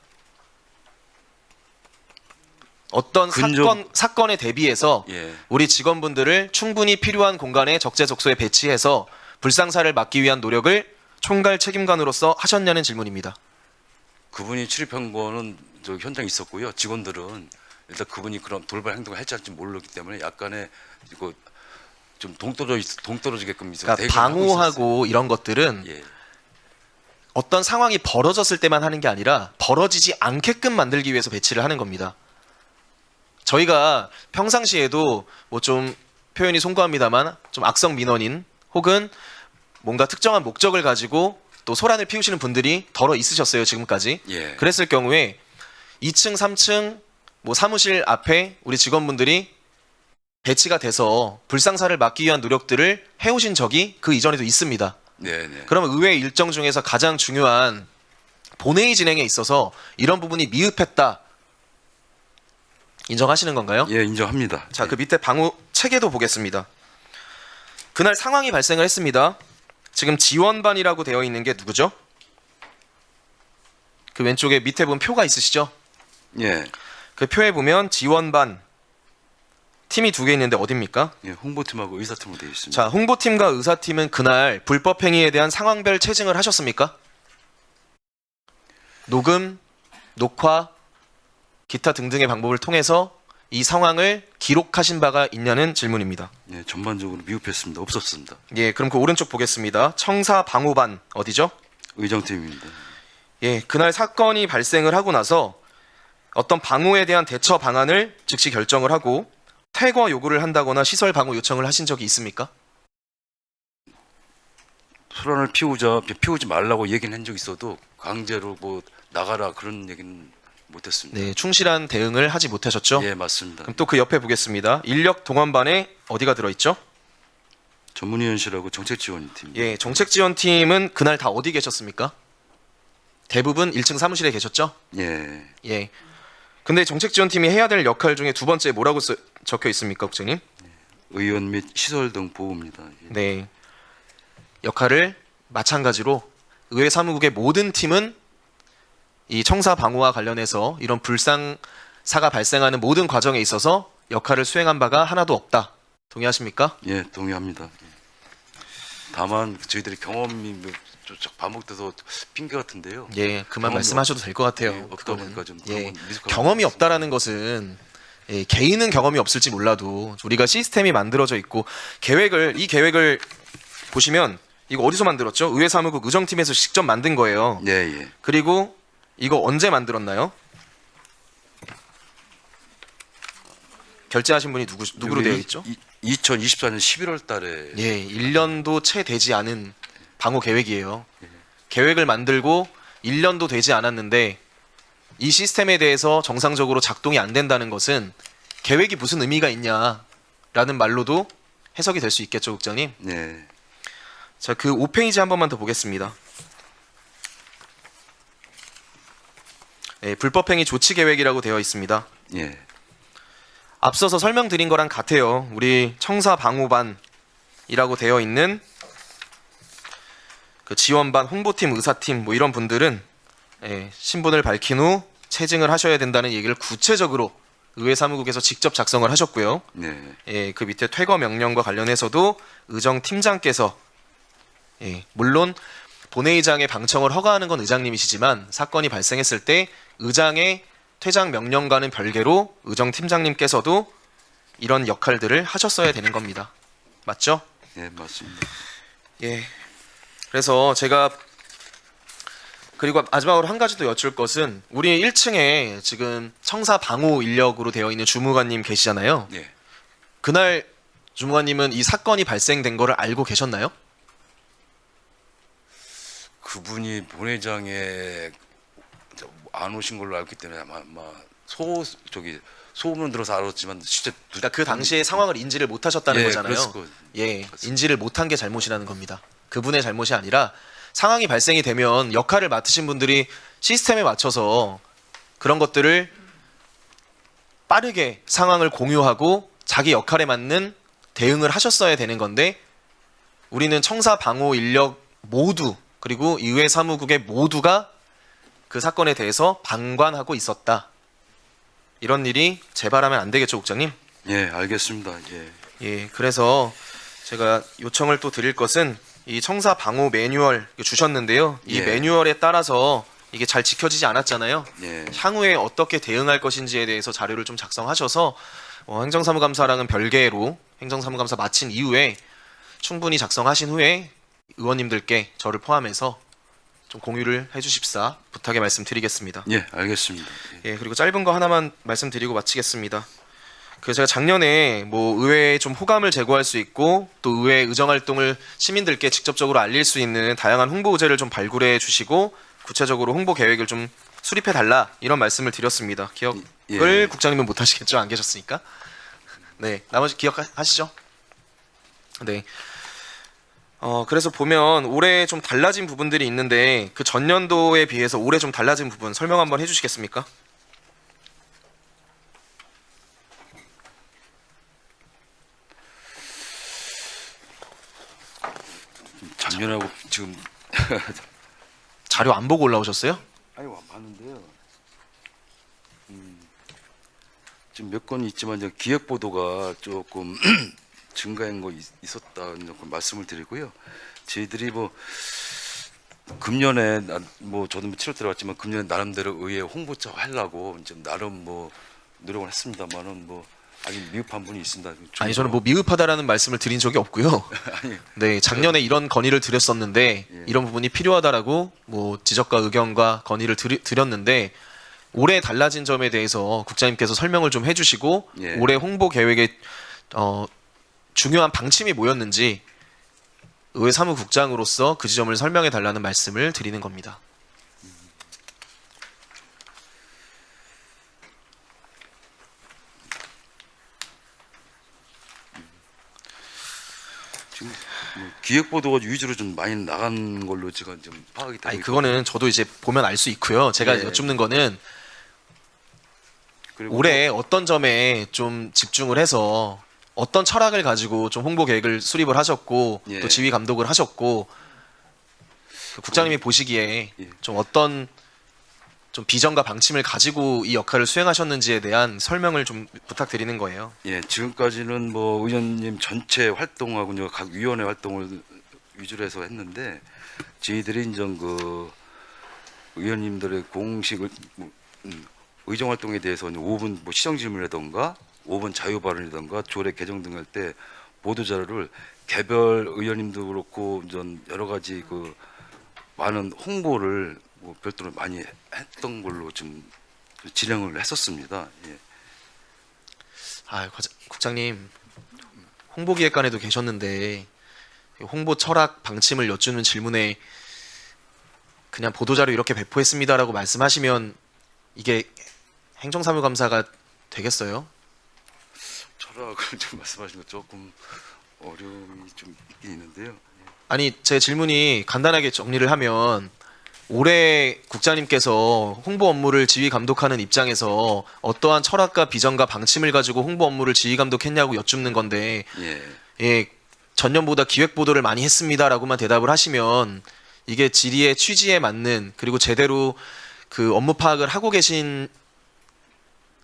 어떤 사건에 대비해서 예. 우리 직원분들을 충분히 필요한 공간에 적재적소에 배치해서 불상사를 막기 위한 노력을 총괄 책임관으로서 하셨냐는 질문입니다. 그분이 출입한 거는 저 현장에 있었고요. 직원들은 일단 그분이 그런 돌발 행동을 할지 할지 모르기 때문에 약간의 이거 좀 동떨어지게끔 있어서 그러니까 방호하고 이런 것들은 예. 어떤 상황이 벌어졌을 때만 하는 게 아니라 벌어지지 않게끔 만들기 위해서 배치를 하는 겁니다. 저희가 평상시에도 뭐 좀 표현이 송구합니다만 좀 악성 민원인 혹은 뭔가 특정한 목적을 가지고 또 소란을 피우시는 분들이 덜어 있으셨어요, 지금까지. 예. 그랬을 경우에 2층, 3층 뭐 사무실 앞에 우리 직원분들이 배치가 돼서 불상사를 막기 위한 노력들을 해오신 적이 그 이전에도 있습니다. 네네. 그러면 의회 일정 중에서 가장 중요한 본회의 진행에 있어서 이런 부분이 미흡했다. 인정하시는 건가요? 예, 인정합니다. 자, 그 밑에 방호 체계도 보겠습니다. 그날 상황이 발생을 했습니다. 지금 지원반이라고 되어 있는 게 누구죠? 그 왼쪽에 밑에 보면 표가 있으시죠? 예. 그 표에 보면 지원반 팀이 두 개 있는데 어딥니까? 예, 홍보팀하고 의사팀으로 되어 있습니다. 자, 홍보팀과 의사팀은 그날 불법 행위에 대한 상황별 체증을 하셨습니까? 녹음, 녹화, 기타 등등의 방법을 통해서 이 상황을 기록하신 바가 있냐는 질문입니다. 예, 전반적으로 미흡했습니다. 없었습니다. 예, 그럼 그 오른쪽 보겠습니다. 청사 방호반 어디죠? 의정팀입니다. 예, 그날 사건이 발생을 하고 나서 어떤 방호에 대한 대처 방안을 즉시 결정을 하고 퇴거 요구를 한다거나 시설 방호 요청을 하신 적이 있습니까? 소란을 피우지 말라고 얘기는 한 적이 있어도 강제로 뭐 나가라 그런 얘기는 못했습니다. 네, 충실한 대응을 하지 못하셨죠? 예, 맞습니다. 그럼 또 그 옆에 보겠습니다. 인력 동원반에 어디가 들어있죠? 전문위원실하고 정책지원팀. 예, 정책지원팀은 그날 다 어디 계셨습니까? 대부분 1층 사무실에 계셨죠? 예, 예. 근데 정책지원팀이 해야 될 역할 중에 두 번째 뭐라고 적혀 있습니까, 국장님? 의원 및 시설 등 보호입니다. 예. 네. 역할을 마찬가지로 의회 사무국의 모든 팀은 이 청사 방호와 관련해서 이런 불상사가 발생하는 모든 과정에 있어서 역할을 수행한 바가 하나도 없다. 동의하십니까? 예, 동의합니다. 예. 다만 저희들이 경험이 반복돼서 핑계 같은데요. 예, 그만 경험이 말씀하셔도 될 것 같아요. 예, 없다 그거는. 보니까 좀 예, 그런 건 미숙하고 경험이 있습니다. 없다라는 것은 예, 개인은 경험이 없을지 몰라도 우리가 시스템이 만들어져 있고 이 계획을 보시면 이거 어디서 만들었죠? 의회 사무국 의정팀에서 직접 만든 거예요. 예, 예. 그리고 이거 언제 만들었나요? 결제하신 분이 누구로 되어 있죠? 2024년 11월 달에 예, 1년도 채 되지 않은 방호 계획이에요. 계획을 만들고 1년도 되지 않았는데 이 시스템에 대해서 정상적으로 작동이 안 된다는 것은 계획이 무슨 의미가 있냐라는 말로도 해석이 될 수 있겠죠, 국장님. 예. 자, 그 5페이지 한 번만 더 보겠습니다. 예, 불법행위 조치 계획이라고 되어 있습니다. 예. 앞서서 설명드린 거랑 같아요. 우리 청사 방호반이라고 되어 있는 그 지원반, 홍보팀, 의사팀 뭐 이런 분들은 신분을 밝힌 후 체증을 하셔야 된다는 얘기를 구체적으로 의회 사무국에서 직접 작성을 하셨고요. 네. 그 밑에 퇴거 명령과 관련해서도 의정 팀장께서 물론 본회의장의 방청을 허가하는 건 의장님이시지만 사건이 발생했을 때 의장의 퇴장 명령과는 별개로 의정 팀장님께서도 이런 역할들을 하셨어야 되는 겁니다. 맞죠? 예, 맞습니다. 예. 그래서 제가 그리고 마지막으로 한 가지 더 여쭐 것은 우리 1층에 지금 청사 방호 인력으로 되어 있는 주무관님 계시잖아요. 예. 그날 주무관님은 이 사건이 발생된 거를 알고 계셨나요? 그분이 본회장에 안 오신 걸로 알기 때문에 아마 소문은 들어서 알았지만 진짜 그러니까 그 당시에 상황을 인지를 못 하셨다는 예, 거잖아요. 그랬을 거예요. 예, 인지를 못한 게 잘못이라는 겁니다. 그분의 잘못이 아니라 상황이 발생이 되면 역할을 맡으신 분들이 시스템에 맞춰서 그런 것들을 빠르게 상황을 공유하고 자기 역할에 맞는 대응을 하셨어야 되는 건데 우리는 청사 방호 인력 모두 그리고 의회 사무국의 모두가 그 사건에 대해서 방관하고 있었다. 이런 일이 재발하면 안 되겠죠, 국장님? 예, 알겠습니다. 예. 예, 그래서 제가 요청을 또 드릴 것은 이 청사 방호 매뉴얼 주셨는데요. 이 예. 매뉴얼에 따라서 이게 잘 지켜지지 않았잖아요. 예. 향후에 어떻게 대응할 것인지에 대해서 자료를 좀 작성하셔서 행정사무감사랑은 별개로 행정사무감사 마친 이후에 충분히 작성하신 후에 의원님들께 저를 포함해서 좀 공유를 해주십사 부탁의 말씀드리겠습니다. 예, 알겠습니다. 예. 예, 그리고 짧은 거 하나만 말씀드리고 마치겠습니다. 그 제가 작년에 뭐 의회에 좀 호감을 제고할 수 있고 또 의회 의정 활동을 시민들께 직접적으로 알릴 수 있는 다양한 홍보 의제를 좀 발굴해 주시고 구체적으로 홍보 계획을 좀 수립해 달라 이런 말씀을 드렸습니다. 기억을 예. 국장님은 못 하시겠죠? 안 계셨으니까. 네, 나머지 기억하시죠? 네. 그래서 보면 올해 좀 달라진 부분들이 있는데 그 전년도에 비해서 올해 좀 달라진 부분 설명 한번 해주시겠습니까? 작년하고 지금 자료 안 보고 올라오셨어요? 아니 봤는데요. 지금 몇 건 있지만 이제 기획 보도가 조금 증가한 거 있었다는 그 말씀을 드리고요. 저희들이 뭐 금년에 뭐 저도 7월 들어갔지만 금년에 나름대로 의회 홍보차 하려고 이제 나름 뭐 노력을 했습니다만은 뭐 아직 미흡한 분이 있습니다. 아니 저는 뭐 미흡하다라는 말씀을 드린 적이 없고요. 아니, 네, 작년에 이런 건의를 드렸었는데 예. 이런 부분이 필요하다라고 뭐 지적과 의견과 건의를 드렸는데 올해 달라진 점에 대해서 국장님께서 설명을 좀 해주시고 예. 올해 홍보 계획에 중요한 방침이 뭐였는지 의회 사무국장으로서 그 지점을 설명해 달라는 말씀을 드리는 겁니다. 지금 뭐 기획 보도가 위주로 좀 많이 나간 걸로 제가 좀 파악이 되고 아니 그거는 저도 이제 보면 알 수 있고요. 제가 예. 여쭙는 거는 그리고 올해 어떤 점에 좀 집중을 해서 어떤 철학을 가지고 좀 홍보 계획을 수립을 하셨고 예. 또 지휘 감독을 하셨고 그 국장님이 보시기에 예. 좀 어떤 좀 비전과 방침을 가지고 이 역할을 수행하셨는지에 대한 설명을 좀 부탁드리는 거예요. 예, 지금까지는 뭐 의원님 전체 활동하고 각 위원회 활동을 위주로 해서 했는데 저희들이 이제 그 의원님들의 공식 의정 활동에 대해서 5분 뭐 시정 질문이라던가 5분 자유 발언이라던가 조례 개정 등 할 때 보도 자료를 개별 의원님도 그렇고 전 여러 가지 그 많은 홍보를 뭐 별도로 많이 했던 걸로 좀 진행을 했었습니다. 예. 국장님 홍보기획관에도 계셨는데 홍보 철학 방침을 여쭈는 질문에 그냥 보도자료 이렇게 배포했습니다라고 말씀하시면 이게 행정사무감사가 되겠어요? 철학을 좀 말씀하시는 거 조금 어려움이 좀 있긴 있는데요. 아니 제 질문이 간단하게 정리를 하면 올해 국장님께서 홍보 업무를 지휘 감독하는 입장에서 어떠한 철학과 비전과 방침을 가지고 홍보 업무를 지휘 감독했냐고 여쭙는 건데 예, 전년보다 기획 보도를 많이 했습니다라고만 대답을 하시면 이게 질의의 취지에 맞는 그리고 제대로 그 업무 파악을 하고 계신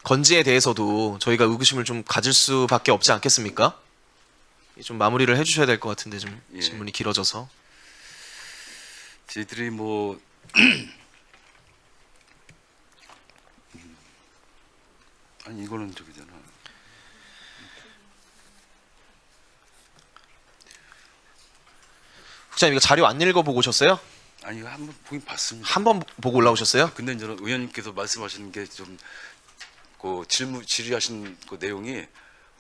건지에 대해서도 저희가 의구심을 좀 가질 수밖에 없지 않겠습니까? 좀 마무리를 해주셔야 될 것 같은데 좀 예. 질문이 길어져서. 저희들이 뭐 아니 이거는 저기잖아. 국장님 이거 자료 안 읽어보고 오셨어요? 아니 이거 한번 보긴 봤습니다. 한 번 보고 올라오셨어요? 근데 저는 의원님께서 말씀하시는 게 좀 그 질의하신 그 내용이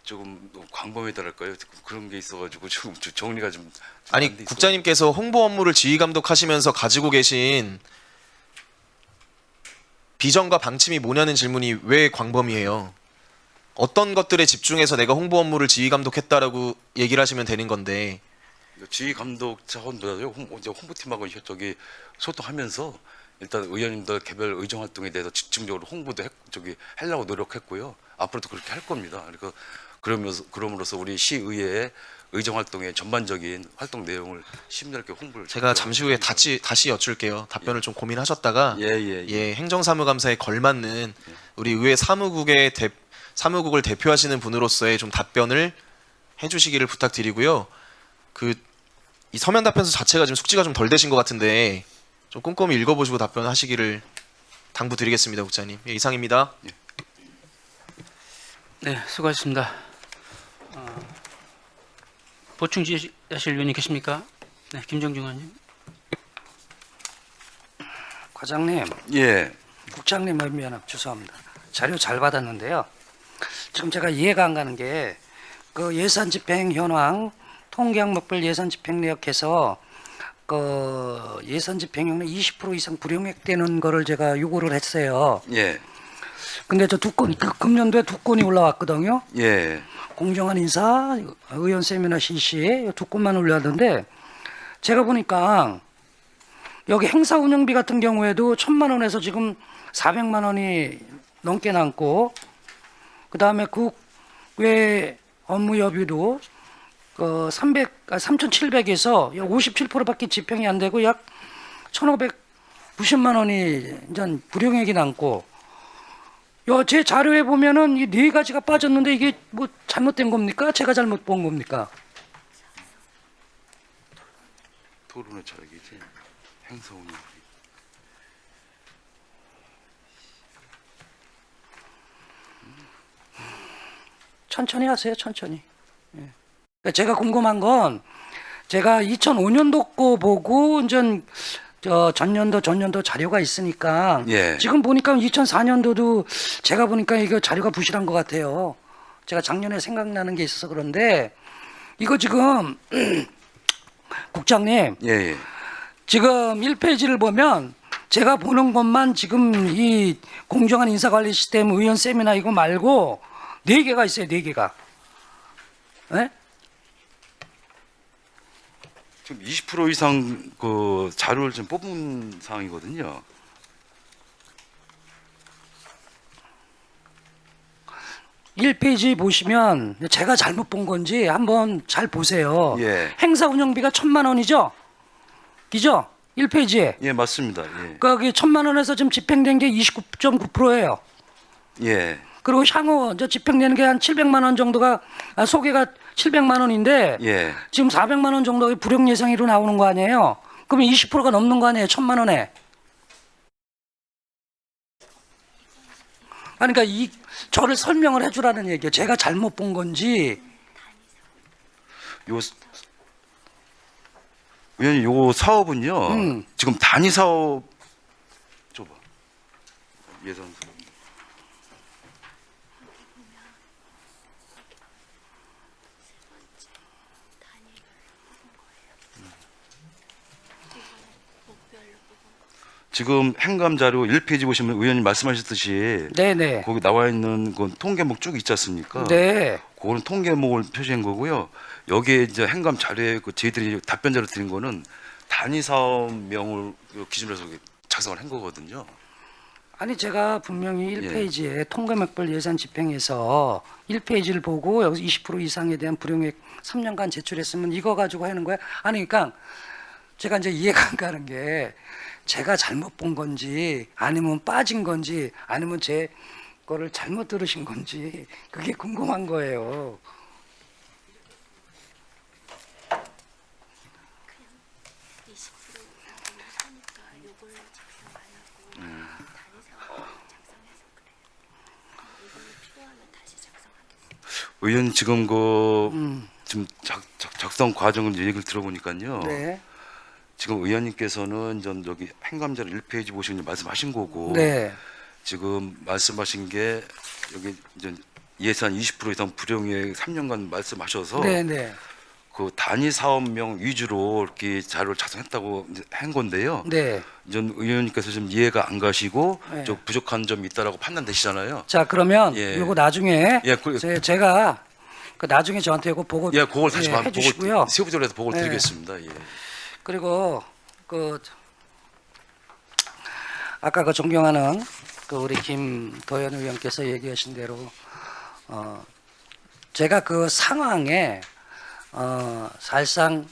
조금 광범위하달까요? 그런 게 있어가지고 좀 정리가 좀 아니 안돼 있어요. 국장님께서 홍보 업무를 지휘 감독하시면서 가지고 계신 비전과 방침이 뭐냐는 질문이 왜 광범위해요? 어떤 것들에 집중해서 내가 홍보 업무를 지휘 감독했다라고 얘기를 하시면 되는 건데 지휘 감독 차원보다요 홍보팀하고 저기 소통하면서 일단 의원님들 개별 의정 활동에 대해서 집중적으로 홍보도 하려고 노력했고요. 앞으로도 그렇게 할 겁니다. 그럼으로써 우리 시의회의 의정 활동의 전반적인 활동 내용을 심렬하게 홍보를 제가 잠시 후에 다시 여쭐게요. 답변을 좀 고민하셨다가 예. 행정사무감사에 걸맞는 우리 의회 사무국을 대표하시는 분으로서의 좀 답변을 해주시기를 부탁드리고요. 이 서면 답변서 자체가 지금 숙지가 좀 덜 되신 것 같은데 좀 꼼꼼히 읽어보시고 답변하시기를 당부드리겠습니다, 국장님. 예, 이상입니다. 네, 수고하셨습니다. 보충 지시하실 의원님 계십니까? 네, 김정중 의원님. 과장님, 예. 국장님을 미안합니다. 죄송합니다. 자료 잘 받았는데요. 지금 제가 이해가 안 가는 게 그 예산 집행 현황 통계항목별 예산 집행 내역해서 그 예산 집행률 20% 이상 불용액되는 거를 제가 요구를 했어요. 예. 근데 저 두 건, 금년도에 2건이 올라왔거든요. 예. 공정한 인사, 의원 세미나 실시 2건만 올라왔는데 제가 보니까 여기 행사 운영비 같은 경우에도 1,000만 원에서 지금 400만 원이 넘게 남고 그 다음에 그 외 업무 여비도 3,700에서 57%밖에 집행이 안 되고 약 1,590만 원이 이제 불용액이 남고 제 자료에 보면은 이 네 가지가 빠졌는데 이게 뭐 잘못된 겁니까? 제가 잘못 본 겁니까? 토론의 자격이지. 행사 운영. 천천히 하세요, 천천히. 예. 그러니까 제가 궁금한 건 제가 2005년도 거 보고 이제 전년도 자료가 있으니까 예. 지금 보니까 2004년도도 제가 보니까 이거 자료가 부실한 것 같아요. 제가 작년에 생각나는 게 있어서 그런데 이거 지금 국장님 예, 예. 지금 1페이지를 보면 제가 보는 것만 지금 이 공정한 인사관리 시스템 의원 세미나 이거 말고 4개가 있어요. 4개가. 네? 지금 20% 이상 그 자료를 좀 뽑은 상황이거든요. (1페이지) 보시면 제가 잘못 본 건지 한번 잘 보세요. 예. 행사 운영비가 1,000만 원이죠? 그죠? 1페이지에. 예, 맞습니다. 예. 거기 1,000만 원에서 지금 집행된 게 29.9%예요. 예. 그리고 향후 집행되는 게 한 700만 원 정도가 소개가 700만 원인데 예. 지금 400만 원 정도의 불용 예상으로 나오는 거 아니에요? 그러면 20%가 넘는 거 아니에요? 1,000만 원에. 그러니까 저를 설명을 해주라는 얘기예요. 제가 잘못 본 건지. 요 의원님, 요 사업은요. 지금 단위 사업 줘봐. 예산. 지금 행감 자료 1페이지 보시면 의원님 말씀하셨듯이 네네. 거기 나와 있는 건 통계목 쭉 있지 않습니까? 네. 그거는 통계목을 표시한 거고요. 여기에 이제 행감 자료에 그 저희들이 답변자로 드린 거는 단위 사업명을 기준으로 해서 작성을 한 거거든요. 아니 제가 분명히 1페이지에 통계맥별 예산 집행에서 1페이지를 보고 여기서 20% 이상에 대한 불용액 3년간 제출했으면 이거 가지고 하는 거야? 아니 그러니까 제가 이제 이해가 안 가는 게 제가 잘못 본 건지 아니면 빠진 건지 아니면 제 거를 잘못 들으신 건지 그게 궁금한 거예요. 의원 지금 지금 작성 과정을 얘기를 들어보니까요. 네. 지금 의원님께서는 전 여기 행감자료 1페이지 보시면 말씀하신 거고 네. 지금 말씀하신 게 여기 이제 예산 20% 이상 불용액 3년간 말씀하셔서 네, 네. 그 단위 사업명 위주로 이렇게 자료를 작성했다고 이제 한 건데요. 네. 전 의원님께서 좀 이해가 안 가시고 네. 좀 부족한 점이 있다라고 판단되시잖아요. 자 그러면 예. 요거 나중에 예, 제가 그 나중에 저한테 요거 보고 예, 그걸 다시 해주시고요. 세부적으로 해서 보고 예. 드리겠습니다. 예. 그리고 아까 그 존경하는 우리 김도현 의원께서 얘기하신 대로 제가 그 상황에 사실상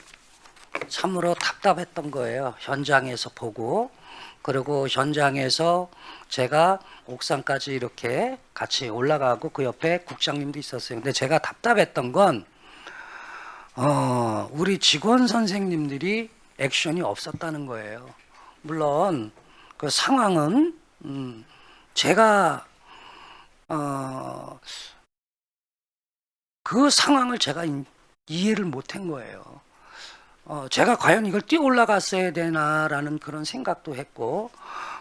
참으로 답답했던 거예요. 현장에서 보고 그리고 현장에서 제가 옥상까지 이렇게 같이 올라가고 그 옆에 국장님도 있었어요. 근데 제가 답답했던 건 우리 직원 선생님들이 액션이 없었다는 거예요. 물론 그 상황은 제가 그 상황을 제가 이해를 못한 거예요. 제가 과연 이걸 뛰어 올라갔어야 되나라는 그런 생각도 했고,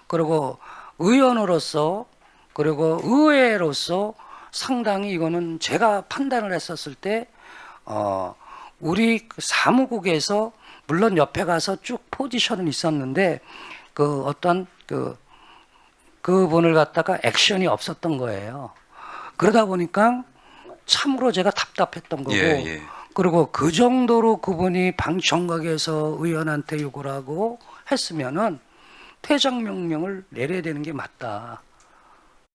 그리고 의원으로서 그리고 의회로서 상당히 이거는 제가 판단을 했었을 때 우리 그 사무국에서 물론 옆에 가서 쭉 포지션은 있었는데 그 어떤 그분을 갖다가 액션이 없었던 거예요. 그러다 보니까 참으로 제가 답답했던 거고, 예. 그리고 그 정도로 그분이 방청각에서 의원한테 요구를 하고 했으면은 퇴장 명령을 내려야 되는 게 맞다.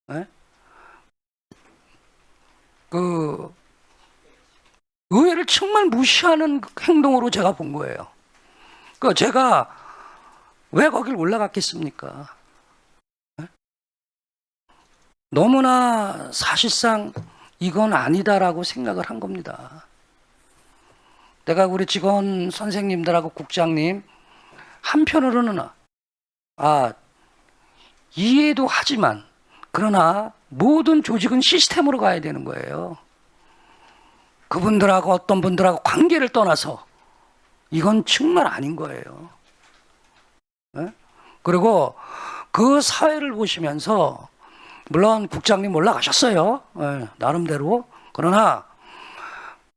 네? 그 의회를 정말 무시하는 행동으로 제가 본 거예요. 그 제가 왜 거길 올라갔겠습니까? 네? 너무나 사실상 이건 아니다라고 생각을 한 겁니다. 내가 우리 직원 선생님들하고 국장님 한편으로는 이해도 하지만 그러나 모든 조직은 시스템으로 가야 되는 거예요. 그분들하고 어떤 분들하고 관계를 떠나서 이건 정말 아닌 거예요. 네? 그리고 그 사회를 보시면서 물론 국장님 올라가셨어요. 네, 나름대로. 그러나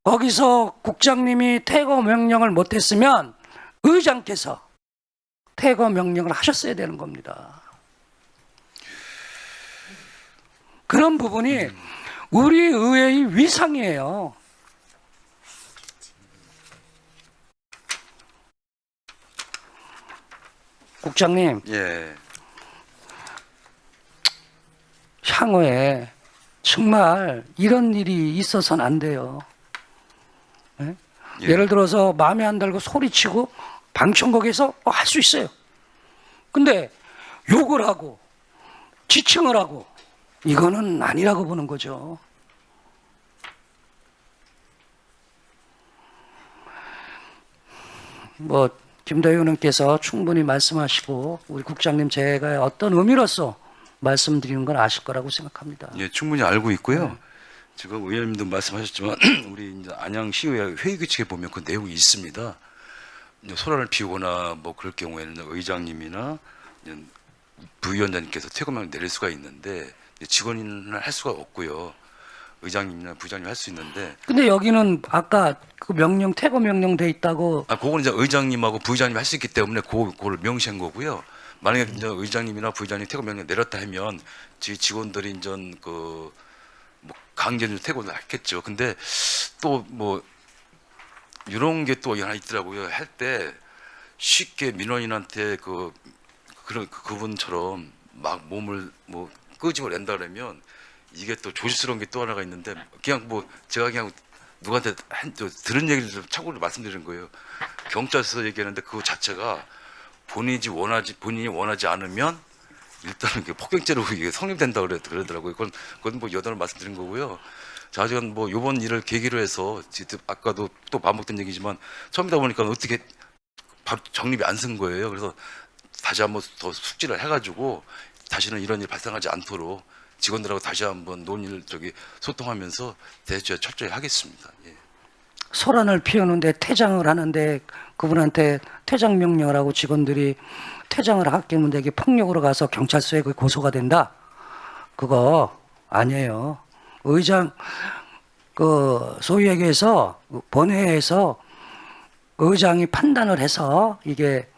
거기서 국장님이 퇴거 명령을 못했으면 의장께서 퇴거 명령을 하셨어야 되는 겁니다. 그런 부분이 우리 의회의 위상이에요. 국장님, 예. 향후에 정말 이런 일이 있어서는 안 돼요. 예? 예. 예를 들어서 마음에 안 들고 소리치고 방청국에서 할 수 있어요. 근데 욕을 하고 지칭을 하고 이거는 아니라고 보는 거죠. 뭐 김도희 의원님께서 충분히 말씀하시고 우리 국장님 제가 어떤 의미로서 말씀드리는 건 아실 거라고 생각합니다. 예, 충분히 알고 있고요. 지금 의원님도 말씀하셨지만 우리 이제 안양시의회 회의 규칙에 보면 그 내용이 있습니다. 이제 소란을 피우거나 뭐 그럴 경우에는 의장님이나 부위원장님께서 퇴거명을 내릴 수가 있는데 직원은 할 수가 없고요. 의장님이나 부장님 할 수 있는데. 근데 여기는 아까 그 명령 퇴거 명령 돼 있다고. 그거는 이제 의장님하고 부의장님 할 수 있기 때문에 그걸 명시한 거고요. 만약에 이제 의장님이나 부의장님 퇴거 명령 내렸다 하면 저희 직원들이 이제 뭐 강제로 퇴거를 했겠죠. 근데 또 뭐 이런 게 또 하나 있더라고요. 할 때 쉽게 민원인한테 그분처럼 막 몸을 뭐 끄집어 낸다 그러면 이게 또 조심스러운 게 또 하나가 있는데 그냥 뭐 제가 그냥 누구한테 들은 얘기를 좀 참고로 말씀드리는 거예요. 경찰서 얘기하는데 그거 자체가 본인이 원하지 않으면 일단은 폭행죄로 이게 성립된다 그러더라고요. 그건 뭐 여담을 말씀드린 거고요. 자, 지금 뭐 이번 일을 계기로 해서 아까도 또 반복된 얘기지만 처음이다 보니까 어떻게 바로 정립이 안 쓴 거예요. 그래서 다시 한번 더 숙지를 해가지고 다시는 이런 일 발생하지 않도록 직원들하고 다시 한번 논의를 소통하면서 대처 철저히 하겠습니다. 예. 소란을 피우는데 퇴장을 하는데 그분한테 퇴장 명령을 하고 직원들이 퇴장을 하기면 되게 폭력으로 가서 경찰서에 고소가 된다. 그거 아니에요. 의장 소위 얘기해서 본회의에서 의장이 판단을 해서 이게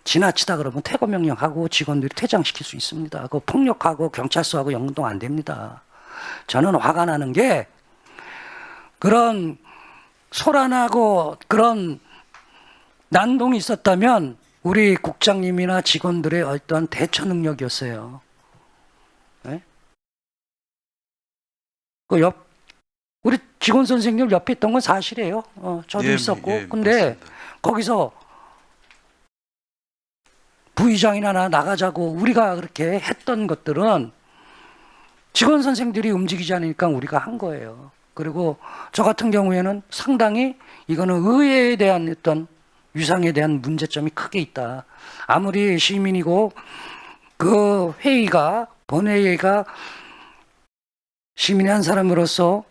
지나치다 그러면 퇴거 명령하고 직원들이 퇴장시킬 수 있습니다. 그 폭력하고 경찰서하고 연동 안 됩니다. 저는 화가 나는 게 그런 소란하고 그런 난동이 있었다면 우리 국장님이나 직원들의 어떤 대처 능력이었어요. 네? 우리 직원 선생님 옆에 있던 건 사실이에요. 저도 있었고. 근데 맞습니다. 거기서 부의장이나 나가자고 우리가 그렇게 했던 것들은 직원 선생들이 움직이지 않으니까 우리가 한 거예요. 그리고 저 같은 경우에는 상당히 이거는 의회에 대한 어떤 위상에 대한 문제점이 크게 있다. 아무리 시민이고 그 회의가 본회의가 시민의 한 사람으로서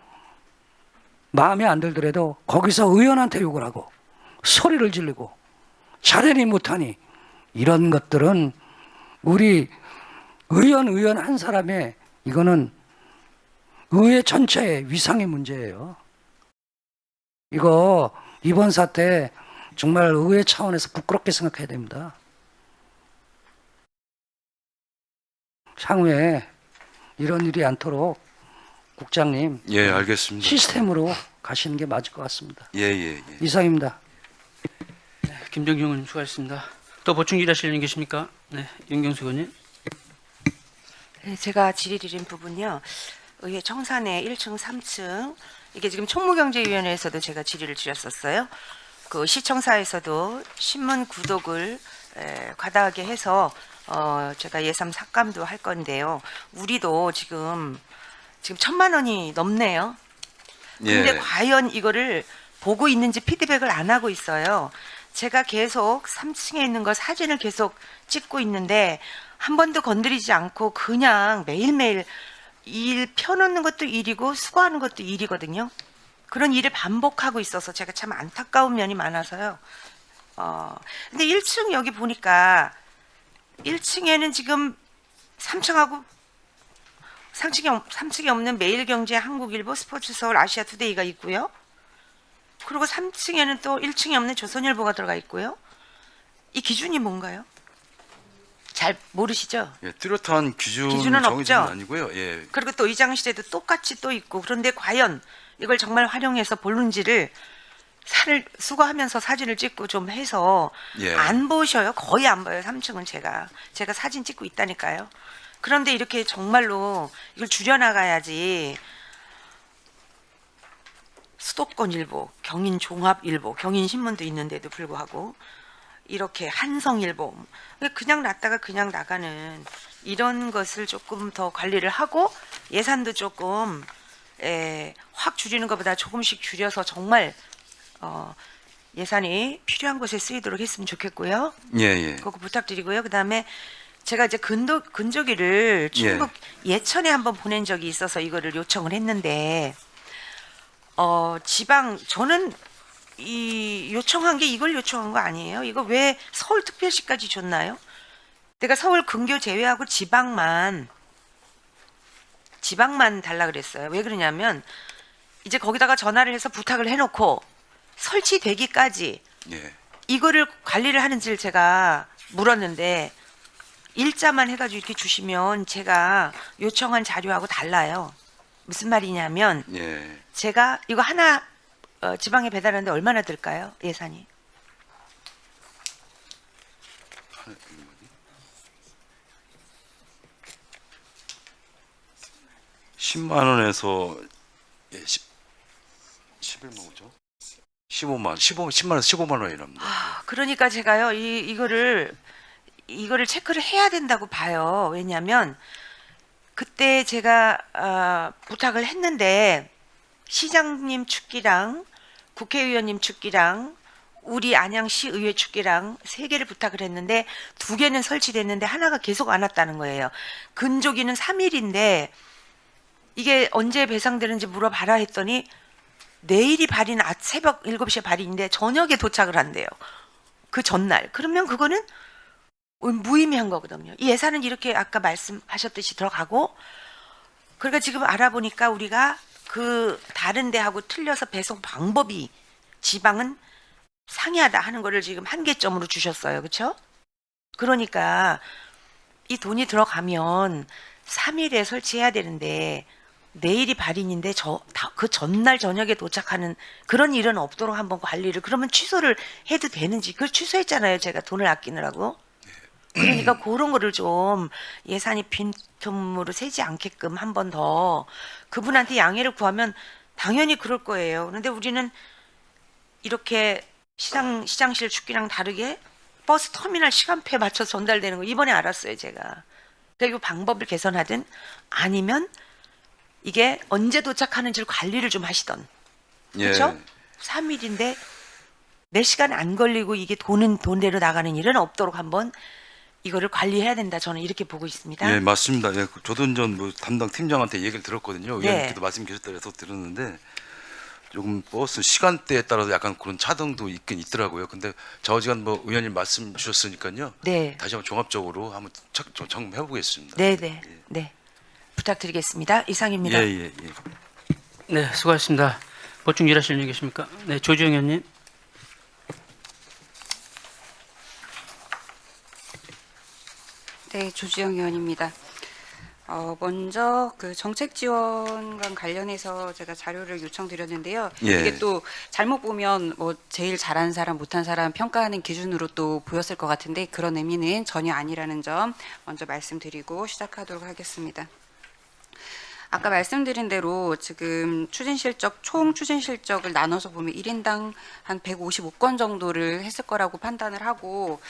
마음에 안 들더라도 거기서 의원한테 욕을 하고 소리를 지르고 자례를 못하니 이런 것들은 우리 의원 한 사람의 이거는 의회 전체의 위상의 문제예요. 이거 이번 사태 정말 의회 차원에서 부끄럽게 생각해야 됩니다. 향후에 이런 일이 않도록 국장님 예, 알겠습니다. 시스템으로 가시는 게 맞을 것 같습니다. 예. 이상입니다. 김정중 의원님 수고하셨습니다. 또 보충 질의하실 분 계십니까? 네, 윤경수 의원님. 네, 제가 질의 드린 부분요. 의회 청산의 1층, 3층 이게 지금 총무경제위원회에서도 제가 질의를 드렸었어요. 그 시청사에서도 신문 구독을 과다하게 해서 제가 예산 삭감도 할 건데요. 우리도 지금 1,000만 원이 넘네요. 근데 예. 과연 이거를 보고 있는지 피드백을 안 하고 있어요. 제가 계속 3층에 있는 거 사진을 계속 찍고 있는데 한 번도 건드리지 않고 그냥 매일매일 일 펴놓는 것도 일이고 수거하는 것도 일이거든요. 그런 일을 반복하고 있어서 제가 참 안타까운 면이 많아서요. 근데 1층 여기 보니까 1층에는 지금 3층하고 3층에 없는 매일경제, 한국일보, 스포츠서울, 아시아투데이가 있고요. 그리고 3층에는 또 1층에 없는 조선일보가 들어가 있고요. 이 기준이 뭔가요? 잘 모르시죠? 예, 뚜렷한 기준은 기준은 정해진 건 없죠? 아니고요. 예. 그리고 또 의장실에도 똑같이 또 있고 그런데 과연 이걸 정말 활용해서 볼는지를 살을 수거하면서 사진을 찍고 좀 해서 예. 안 보셔요. 거의 안 보여요. 3층은 제가 사진 찍고 있다니까요. 그런데 이렇게 정말로 이걸 줄여나가야지 수도권일보, 경인종합일보, 경인신문도 있는데도 불구하고 이렇게 한성일보 그냥 놨다가 그냥 나가는 이런 것을 조금 더 관리를 하고 예산도 조금 확 줄이는 것보다 조금씩 줄여서 정말 예산이 필요한 곳에 쓰이도록 했으면 좋겠고요. 예, 예. 그거 부탁드리고요. 그다음에 제가 이제 근조기를 충북 예천에 한번 보낸 적이 있어서 이거를 요청을 했는데 지방 저는 이 요청한 게 이걸 요청한 거 아니에요? 이거 왜 서울특별시까지 줬나요? 내가 서울 근교 제외하고 지방만 달라 그랬어요. 왜 그러냐면 이제 거기다가 전화를 해서 부탁을 해놓고 설치되기까지 예. 이거를 관리를 하는지를 제가 물었는데 일자만 해가지고 이렇게 주시면 제가 요청한 자료하고 달라요. 무슨 말이냐면 예. 제가 이거 하나 지방에 배달하는데 얼마나 들까요? 예산이? (10만 원에서) 예, 11만 원죠? 10만 원에서 15만 원이랍니다. 그러니까 제가요 이거를 체크를 해야 된다고 봐요. 왜냐하면 그때 제가 부탁을 했는데 시장님 축기랑 국회의원님 축기랑 우리 안양시 의회 축기랑 3개를 부탁을 했는데 2개는 설치됐는데 하나가 계속 안 왔다는 거예요. 근조기는 3일인데 이게 언제 배상되는지 물어봐라 했더니 내일이 발인 새벽 7시에 발인인데 저녁에 도착을 한대요. 그 전날. 그러면 그거는 무의미한 거거든요. 이 예산은 이렇게 아까 말씀하셨듯이 들어가고 그러니까 지금 알아보니까 우리가 그 다른 데하고 틀려서 배송 방법이 지방은 상이하다 하는 거를 지금 한계점으로 주셨어요. 그렇죠? 그러니까 이 돈이 들어가면 3일에 설치해야 되는데 내일이 발인인데 그 전날 저녁에 도착하는 그런 일은 없도록 한번 관리를 그러면 취소를 해도 되는지 그걸 취소했잖아요. 제가 돈을 아끼느라고. 그러니까 그런 거를 좀 예산이 빈틈으로 새지 않게끔 한 번 더 그분한테 양해를 구하면 당연히 그럴 거예요. 그런데 우리는 이렇게 시장실 축기랑 다르게 버스 터미널 시간표에 맞춰서 전달되는 거 이번에 알았어요. 제가. 그러니까 이 방법을 개선하든 아니면 이게 언제 도착하는지를 관리를 좀 하시던. 예. 그렇죠? 3일인데 몇 시간 안 걸리고 이게 돈대로 나가는 일은 없도록 한번 이거를 관리해야 된다. 저는 이렇게 보고 있습니다. 예, 맞습니다. 예, 저도 전 담당 팀장한테 얘기를 들었거든요. 네. 의원님께도 말씀 계셨다고 해서 들었는데 조금 버스 시간대에 따라서 약간 그런 차등도 있긴 있더라고요. 근데 좌우지간 의원님 말씀 주셨으니까요. 네. 다시 한번 종합적으로 한번 점검해 보겠습니다. 네네. 네. 부탁드리겠습니다. 이상입니다. 예. 네, 수고하셨습니다. 보충 일하실 분 계십니까? 네, 조주영 의원님. 네, 조주영 의원입니다. 먼저 그 정책 지원과 관련해서 제가 자료를 요청드렸는데요. 예. 이게 또 잘못 보면 뭐 제일 잘한 사람, 못한 사람 평가하는 기준으로 또 보였을 것 같은데 그런 의미는 전혀 아니라는 점 먼저 말씀드리고 시작하도록 하겠습니다. 아까 말씀드린 대로 지금 총 추진 실적을 나눠서 보면 1인당 한 155건 정도를 했을 거라고 판단을 하고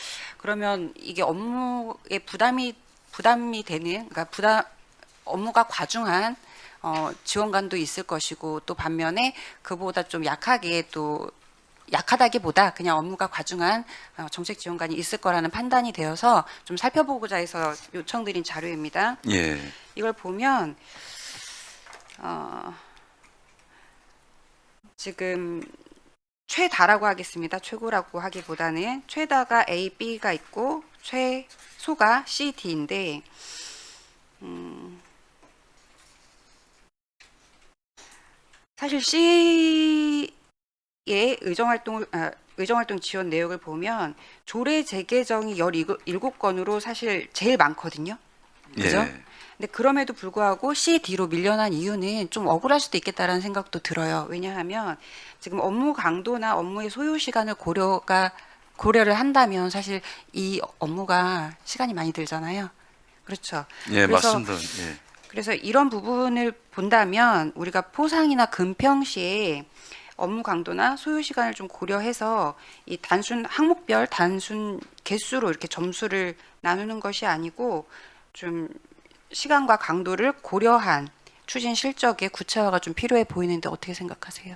그러면 이게 업무에 부담이 되는, 그러니까 업무가 과중한 지원관도 있을 것이고, 또 반면에 그보다 좀 약하다기보다 그냥 업무가 과중한 정책 지원관이 있을 거라는 판단이 되어서 좀 살펴보고자 해서 요청드린 자료입니다. 예. 이걸 보면 지금 최다라고 하겠습니다. 최고라고 하기보다는 최다가 A, B가 있고 최소가 C, D인데 사실 C의 의정활동 지원 내역을 보면 조례 재개정이 17건으로 사실 제일 많거든요. 그죠? 예. 근데 그럼에도 불구하고 C, D로 밀려난 이유는 좀 억울할 수도 있겠다라는 생각도 들어요. 왜냐하면 지금 업무 강도나 업무의 소요 시간을 고려를 한다면 사실 이 업무가 시간이 많이 들잖아요. 그렇죠. 예, 그래서 맞습니다. 예. 그래서 이런 부분을 본다면 우리가 포상이나 금평시에 업무 강도나 소요 시간을 좀 고려해서 이 단순 항목별 단순 개수로 이렇게 점수를 나누는 것이 아니고 좀 시간과 강도를 고려한 추진 실적의 구체화가 좀 필요해 보이는데 어떻게 생각하세요?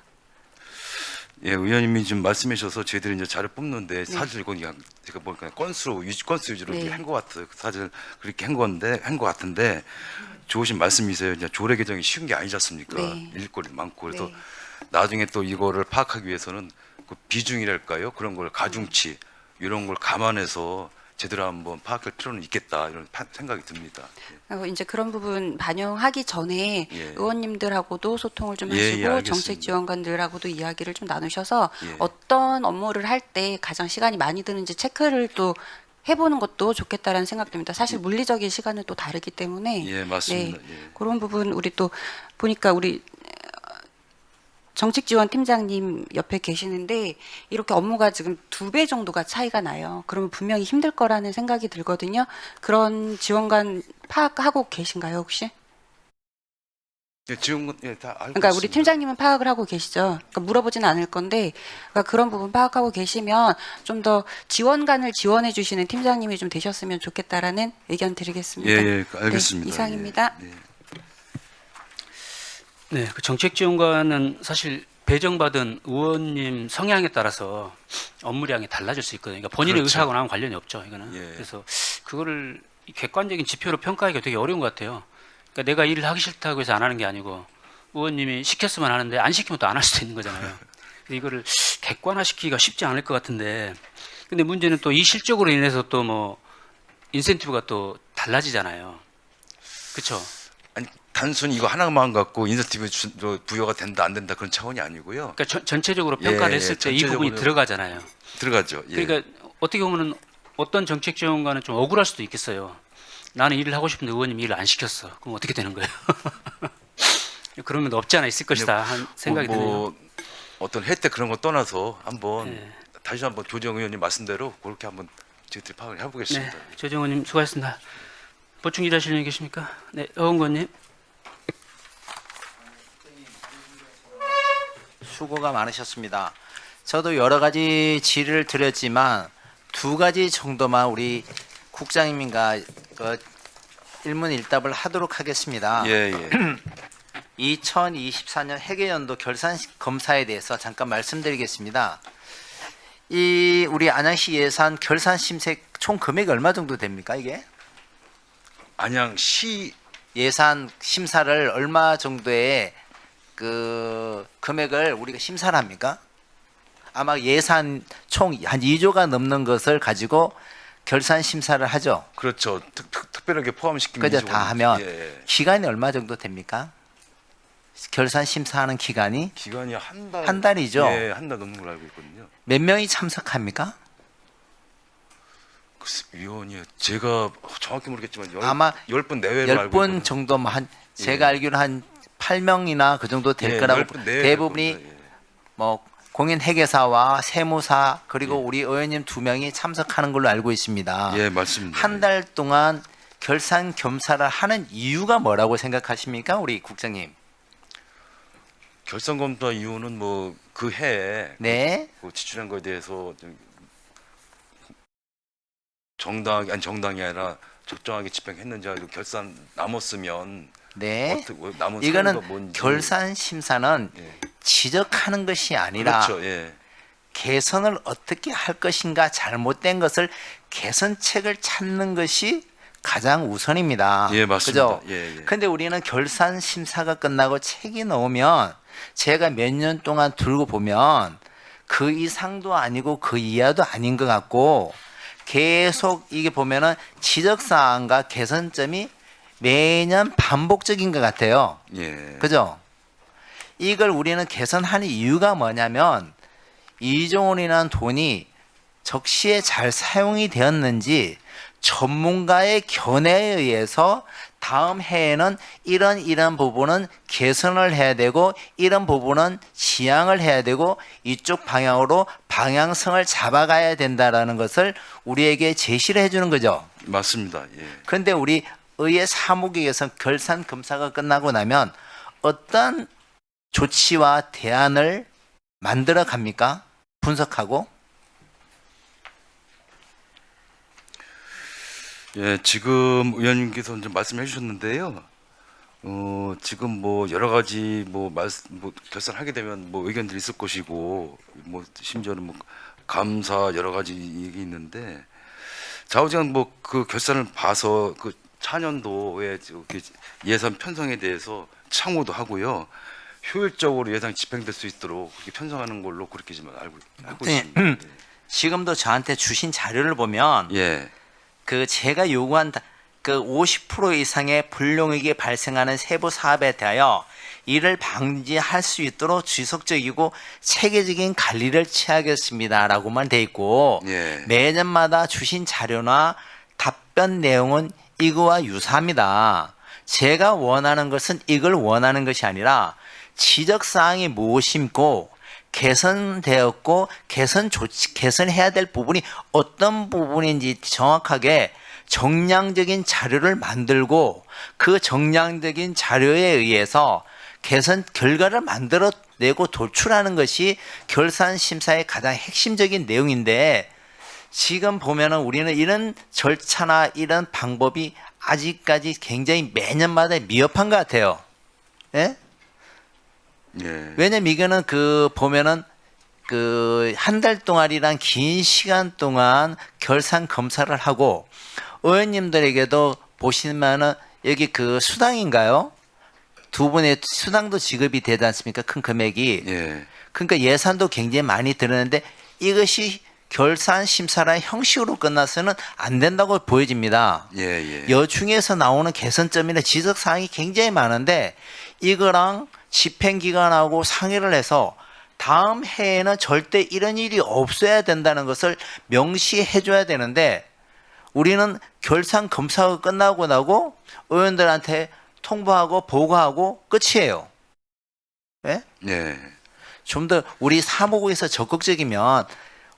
예, 의원님이 지금 말씀해 주셔서 저희들이 이제 자료 뽑는데 사실 이건 그냥 제가 보니까 건수 위주로 네. 한 것 같아요. 사실 그렇게 한 것 같은데 좋으신 말씀이세요. 이제 조례 개정이 쉬운 게 아니지 않습니까? 네. 일거리 많고 그래서 네. 나중에 또 이거를 파악하기 위해서는 그 비중이랄까요? 그런 걸 가중치 이런 걸 감안해서 제대로 한번 파악할 필요는 있겠다 이런 생각이 듭니다. 이제 그런 부분 반영하기 전에 예. 의원님들하고도 소통을 좀 예, 예, 하시고 알겠습니다. 정책 지원관들하고도 이야기를 좀 나누셔서 예. 어떤 업무를 할 때 가장 시간이 많이 드는지 체크를 또 해보는 것도 좋겠다라는 생각됩니다. 사실 물리적인 시간은 또 다르기 때문에 예, 맞습니다. 네, 예. 그런 부분 우리 또 보니까 우리 정책지원팀장님 옆에 계시는데 이렇게 업무가 지금 2배 정도가 차이가 나요. 그러면 분명히 힘들 거라는 생각이 들거든요. 그런 지원관 파악하고 계신가요, 혹시? 예, 지원군 다 알고 그러니까 우리 있습니다. 팀장님은 파악을 하고 계시죠. 그러니까 물어보진 않을 건데 그러니까 그런 부분 파악하고 계시면 좀 더 지원관을 지원해 주시는 팀장님이 좀 되셨으면 좋겠다라는 의견 드리겠습니다. 예, 예, 알겠습니다. 네, 이상입니다. 예, 예. 네, 그 정책 지원관은 사실 배정받은 의원님 성향에 따라서 업무량이 달라질 수 있거든요. 그러니까 본인의 그렇죠. 의사하고는 관련이 없죠. 이거는. 예. 그래서 그거를 객관적인 지표로 평가하기가 되게 어려운 것 같아요. 그러니까 내가 일을 하기 싫다고 해서 안 하는 게 아니고 의원님이 시켰으면 하는데 안 시키면 또 안 할 수도 있는 거잖아요. 그래서 이거를 객관화시키기가 쉽지 않을 것 같은데 근데 문제는 또 이 실적으로 인해서 또 뭐 인센티브가 또 달라지잖아요. 그렇죠? 아니 단순히 이거 하나만 갖고 인센티브 부여가 된다 안 된다 그런 차원이 아니고요. 그러니까 전체적으로 평가를 예, 했을 때 이 부분이 전체적으로 들어가잖아요. 들어가죠. 예. 그러니까 어떻게 보면은 어떤 정책 지원관은 좀 억울할 수도 있겠어요. 나는 일을 하고 싶은데 의원님이 일을 안 시켰어. 그럼 어떻게 되는 거예요? 그런 건 없지 않아 있을 것이다 한 생각이 드네요. 어떤 혜택 그런 거 떠나서 한번 네. 다시 한번 조정 의원님 말씀대로 그렇게 한번 저희들이 파악을 해보겠습니다. 네, 조정원님 수고하셨습니다. 보충 기자실에 계십니까? 네, 허은권님. 수고가 많으셨습니다. 저도 여러 가지 질의를 드렸지만 2가지 정도만 우리 국장님과 그 일문일답을 하도록 하겠습니다. 예, 예. 2024년 회계연도 결산 검사에 대해서 잠깐 말씀드리겠습니다. 이 우리 안양시 예산 결산 심색 총 금액이 얼마 정도 됩니까, 이게? 안양시 예산 심사를 얼마 정도의 그 금액을 우리가 심사를 합니까? 아마 예산 총 한 2조가 넘는 것을 가지고 결산 심사를 하죠. 그렇죠. 특별하게 포함시키면 그죠? 다 하면 예. 기간이 얼마 정도 됩니까? 결산 심사하는 기간이 기간이 한 달. 한 달이죠? 예, 한 달 넘는 걸로 알고 있거든요. 몇 명이 참석합니까? 글쎄, 위원이 제가 정확히 모르겠지만 아마 10분 내외로 알고 10분 있거든요. 정도만 한 제가 예. 알기로 한 8명이나 그 정도 될 예, 거라고 10분 내외 대부분이 될 겁니다. 예. 뭐 공인회계사와 세무사 그리고 우리 의원님 2명이 참석하는 걸로 알고 있습니다. 예, 맞습니다. 한 달 동안 결산 겸사를 하는 이유가 뭐라고 생각하십니까, 우리 국장님? 결산검사 이유는 뭐 그 해에 네. 그 지출한 거에 대해서 좀 정당이 아니라 적정하게 집행했는지 알고 결산 남았으면 네. 어떻게 남은 이거는 사유가 뭔지. 결산 심사는 예. 지적하는 것이 아니라 그렇죠. 예. 개선을 어떻게 할 것인가, 잘못된 것을 개선책을 찾는 것이 가장 우선입니다. 예, 맞습니다. 그죠? 예, 예. 근데 우리는 결산 심사가 끝나고 책이 나오면 제가 몇 년 동안 들고 보면 그 이상도 아니고 그 이하도 아닌 것 같고 계속 이게 보면은 지적사항과 개선점이 매년 반복적인 것 같아요. 예. 그죠? 이걸 우리는 개선하는 이유가 뭐냐면 이종원이라는 돈이 적시에 잘 사용이 되었는지 전문가의 견해에 의해서 다음 해에는 이런 부분은 개선을 해야 되고 이런 부분은 지양을 해야 되고 이쪽 방향으로 방향성을 잡아가야 된다라는 것을 우리에게 제시를 해주는 거죠. 맞습니다. 예. 그런데 우리 의회 사무국에서 결산 검사가 끝나고 나면 어떤 조치와 대안을 만들어 갑니까? 분석하고. 예, 지금 의원님께서 이제 말씀해 주셨는데요. 지금 뭐 여러 가지 뭐 결산하게 되면 뭐 의견들이 있을 것이고 뭐 심지어는 뭐 감사 여러 가지 얘기 있는데 좌우지간 뭐 그 결산을 봐서 그 차년도에 예산 편성에 대해서 창호도 하고요. 효율적으로 예산이 집행될 수 있도록 그렇게 편성하는 걸로 그렇게 좀 알고 네. 있습니다. 지금도 저한테 주신 자료를 보면 예. 그 제가 요구한 그 50% 이상의 불용익이 발생하는 세부 사업에 대하여 이를 방지할 수 있도록 지속적이고 체계적인 관리를 취하겠습니다라고만 돼 있고 예. 매년마다 주신 자료나 답변 내용은 이거와 유사합니다. 제가 원하는 것은 이걸 원하는 것이 아니라 지적 사항이 무엇이고 개선되었고 개선해야 될 부분이 어떤 부분인지 정확하게 정량적인 자료를 만들고 그 정량적인 자료에 의해서 개선 결과를 만들어내고 도출하는 것이 결산 심사의 가장 핵심적인 내용인데 지금 보면은 우리는 이런 절차나 이런 방법이 아직까지 굉장히 매년마다 미흡한 것 같아요. 예? 예. 왜냐면 이거는 그 보면은 그 한 달 동안이란 긴 시간 동안 결산 검사를 하고 의원님들에게도 보시면은 여기 그 수당인가요? 두 분의 수당도 지급이 되지 않습니까? 큰 금액이. 예. 그러니까 예산도 굉장히 많이 들었는데 이것이 결산 심사라는 형식으로 끝나서는 안 된다고 보여집니다. 예. 예. 여중에서 나오는 개선점이나 지적 사항이 굉장히 많은데 이거랑 집행기관하고 상의를 해서 다음 해에는 절대 이런 일이 없어야 된다는 것을 명시해 줘야 되는데 우리는 결산 검사가 끝나고 나고 의원들한테 통보하고 보고하고 끝이에요. 예? 예. 좀 더 우리 사무국에서 적극적이면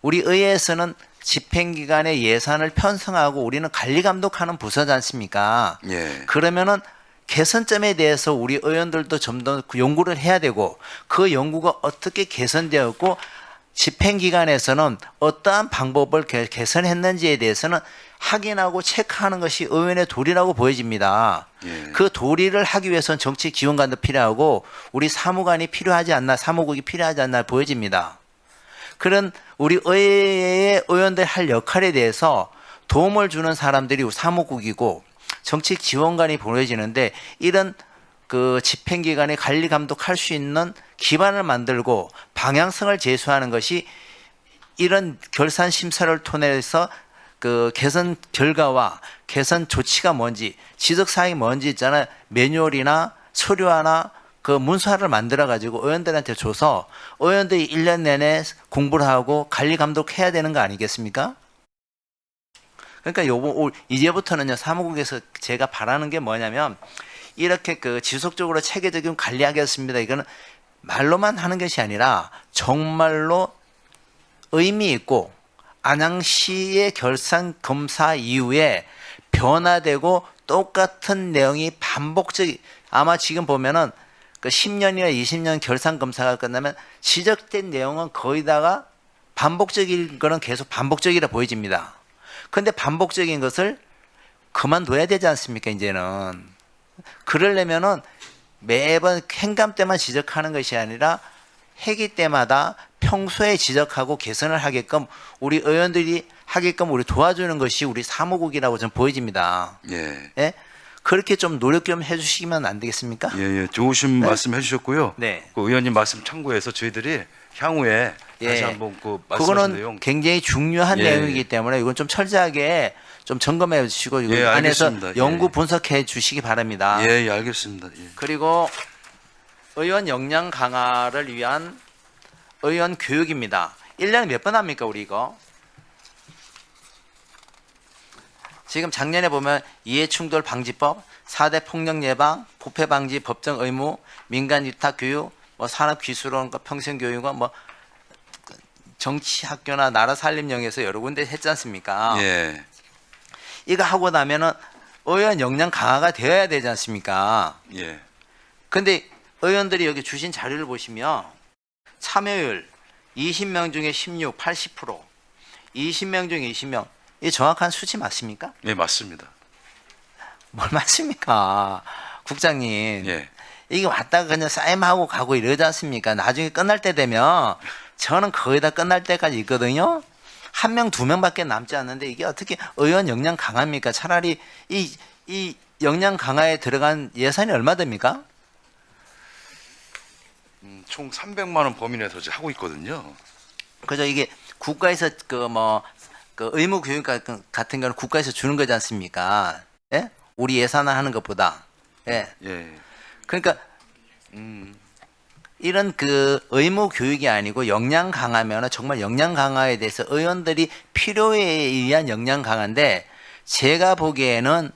우리 의회에서는 집행기관의 예산을 편성하고 우리는 관리 감독하는 부서지 않습니까? 예. 그러면은 개선점에 대해서 우리 의원들도 좀 더 연구를 해야 되고 그 연구가 어떻게 개선되었고 집행기관에서는 어떠한 방법을 개선했는지에 대해서는 확인하고 체크하는 것이 의원의 도리라고 보여집니다. 예. 그 도리를 하기 위해서는 정책 지원관도 필요하고 우리 사무관이 필요하지 않나 사무국이 필요하지 않나 보여집니다. 그런 우리 의회의 의원들 할 역할에 대해서 도움을 주는 사람들이 사무국이고 정책 지원관이 보내지는데 이런 그 집행기관의 관리 감독할 수 있는 기반을 만들고 방향성을 제시하는 것이 이런 결산 심사를 통해서 그 개선 결과와 개선 조치가 뭔지 지적 사항이 뭔지 있잖아요. 매뉴얼이나 서류화나 그 문서를 만들어 가지고 의원들한테 줘서 의원들이 1년 내내 공부를 하고 관리 감독해야 되는 거 아니겠습니까? 그러니까 이제부터는요 사무국에서 제가 바라는 게 뭐냐면 이렇게 그 지속적으로 체계적인 관리하겠습니다. 이거는 말로만 하는 것이 아니라 정말로 의미 있고 안양시의 결산 검사 이후에 변화되고 똑같은 내용이 반복적이 아마 지금 보면은 그 10년이나 20년 결산 검사가 끝나면 지적된 내용은 거의 다가 반복적인 거는 계속 반복적이라 보여집니다. 근데 반복적인 것을 그만둬야 되지 않습니까? 이제는 그러려면은 매번 행감 때만 지적하는 것이 아니라 회기 때마다 평소에 지적하고 개선을 하게끔 우리 의원들이 하게끔 우리 도와주는 것이 우리 사무국이라고 저는 보여집니다. 예. 예? 그렇게 좀 노력 좀 해주시면 안 되겠습니까? 예, 예. 좋으신 말씀 해주셨고요. 네. 그 의원님 말씀 참고해서 저희들이 향후에 예. 다시 한번 그 말씀하신 그거는 내용 굉장히 중요한 예. 내용이기 때문에 이건 좀 철저하게 좀 점검해 주시고 이거 예, 안에서 알겠습니다. 연구 예. 분석해 주시기 바랍니다. 예, 예, 알겠습니다. 예. 그리고 의원 역량 강화를 위한 의원 교육입니다. 1년에 몇 번 합니까, 우리 이거? 지금 작년에 보면 이해충돌 방지법, 4대 폭력 예방, 부패 방지 법정 의무, 민간 위탁 교육, 뭐 산업 기술원과 평생 교육원, 뭐 정치 학교나 나라 살림령에서 여러 군데 했지 않습니까? 예. 이거 하고 나면은 의원 역량 강화가 되어야 되지 않습니까? 예. 근데 의원들이 여기 주신 자료를 보시면 참여율 20명 중에 16, 80%, 20명 중에 20명. 이 정확한 수치 맞습니까? 예, 맞습니다. 뭘 맞습니까? 국장님. 예. 이게 왔다가 그냥 싸임하고 가고 이러지 않습니까? 나중에 끝날 때 되면 저는 거의 다 끝날 때까지 있거든요. 1명, 2명밖에 남지 않는데 이게 어떻게 의원 역량 강화입니까? 차라리 이 역량 강화에 들어간 예산이 얼마 됩니까? 총 300만 원 범위 내에서 이제 하고 있거든요. 그죠? 이게 국가에서 그 의무 교육 같은 경우는 국가에서 주는 거지 않습니까? 예? 우리 예산을 하는 것보다. 예. 예. 그러니까 이런 그 의무 교육이 아니고 역량 강화면은 정말 역량 강화에 대해서 의원들이 필요에 의한 역량 강화인데 제가 보기에는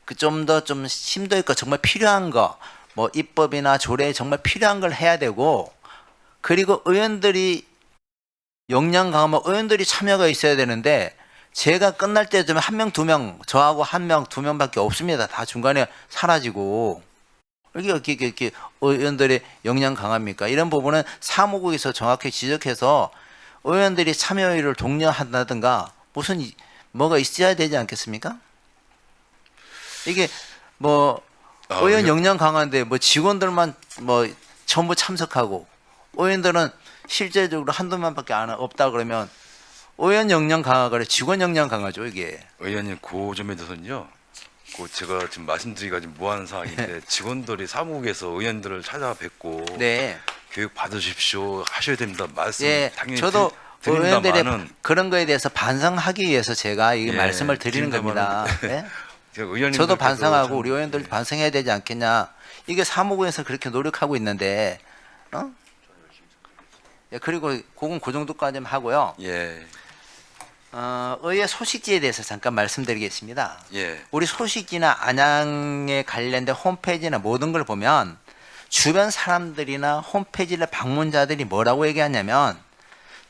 그 좀 더 좀 심도 있고 정말 필요한 거 뭐 입법이나 조례에 정말 필요한 걸 해야 되고 그리고 의원들이 역량 강화면 의원들이 참여가 있어야 되는데 제가 끝날 때 되면 1명, 2명 저하고 1명, 2명밖에 없습니다. 다 중간에 사라지고 이게 의원들의 역량 강화입니까? 이런 부분은 사무국에서 정확히 지적해서 의원들이 참여율을 독려한다든가 무슨 뭐가 있어야 되지 않겠습니까? 이게 뭐 의원 역량 강화인데 뭐 직원들만 뭐 전부 참석하고 의원들은 실제적으로 한두 명밖에 없다 그러면 의원 역량 강화가 아니라 직원 역량 강화죠 이게. 의원님 그 점에 대해서는요. 그 제가 지금 말씀드리기가 좀 무한 사항인데 직원들이 사무국에서 의원들을 찾아뵙고 네. 교육 받으십시오 하셔야 됩니다. 말씀 예, 당연히 저도 의원들의 드립니다만은 그런 거에 대해서 반성하기 위해서 제가 이 예, 말씀을 드리는 겁니다. 예? 저도 반성하고 우리 의원들도 반성해야 되지 않겠냐. 이게 사무국에서 그렇게 노력하고 있는데, 어? 예, 그리고 그건 그 정도까지만 하고요. 예. 의회 소식지에 대해서 잠깐 말씀드리겠습니다. 예. 우리 소식지나 안양에 관련된 홈페이지나 모든 걸 보면 주변 사람들이나 홈페이지의 방문자들이 뭐라고 얘기하냐면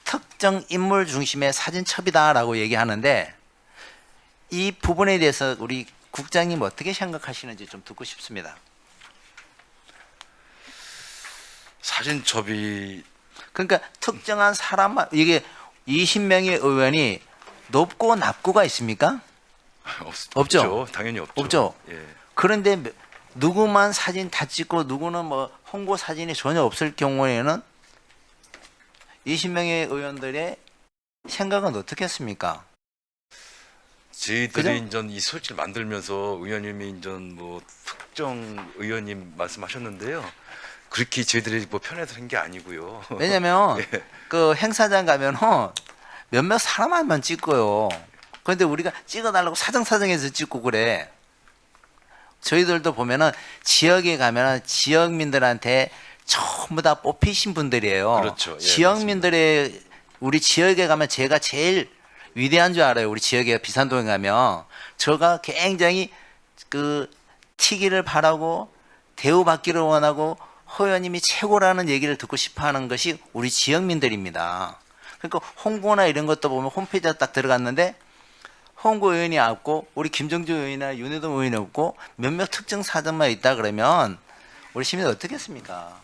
특정 인물 중심의 사진첩이다라고 얘기하는데 이 부분에 대해서 우리 국장님 어떻게 생각하시는지 좀 듣고 싶습니다. 사진첩이 그러니까 특정한 사람만 이게 20명의 의원이 높고 낮고가 있습니까? 없죠? 없죠. 당연히 없죠. 없죠. 예. 그런데 누구만 사진 다 찍고 누구는 뭐 홍보 사진이 전혀 없을 경우에는 20명의 의원들의 생각은 어떻겠습니까? 저희들이 그죠? 인전 이 소식을 만들면서 의원님이 인전 뭐 특정 의원님 말씀하셨는데요. 그렇게 저희들이 뭐 편해서 한 게 아니고요. 왜냐면 예. 그 행사장 가면은 몇몇 사람만 찍고요. 그런데 우리가 찍어달라고 사정사정해서 찍고 그래. 저희들도 보면은 지역에 가면은 지역민들한테 전부 다 뽑히신 분들이에요. 그렇죠. 예, 지역민들의 우리 지역에 가면 제가 제일 위대한 줄 알아요. 우리 지역에 비산동에 가면 제가 굉장히 그 튀기를 바라고 대우받기를 원하고 허의원님이 최고라는 얘기를 듣고 싶어하는 것이 우리 지역민들입니다. 그러니까 홍보나 이런 것도 보면 홈페이지에 딱 들어갔는데 홍보 의원이 없고 우리 김정주 의원이나 윤혜동 의원이 없고 몇몇 특정 사정만 있다 그러면 우리 시민들 어떻겠습니까?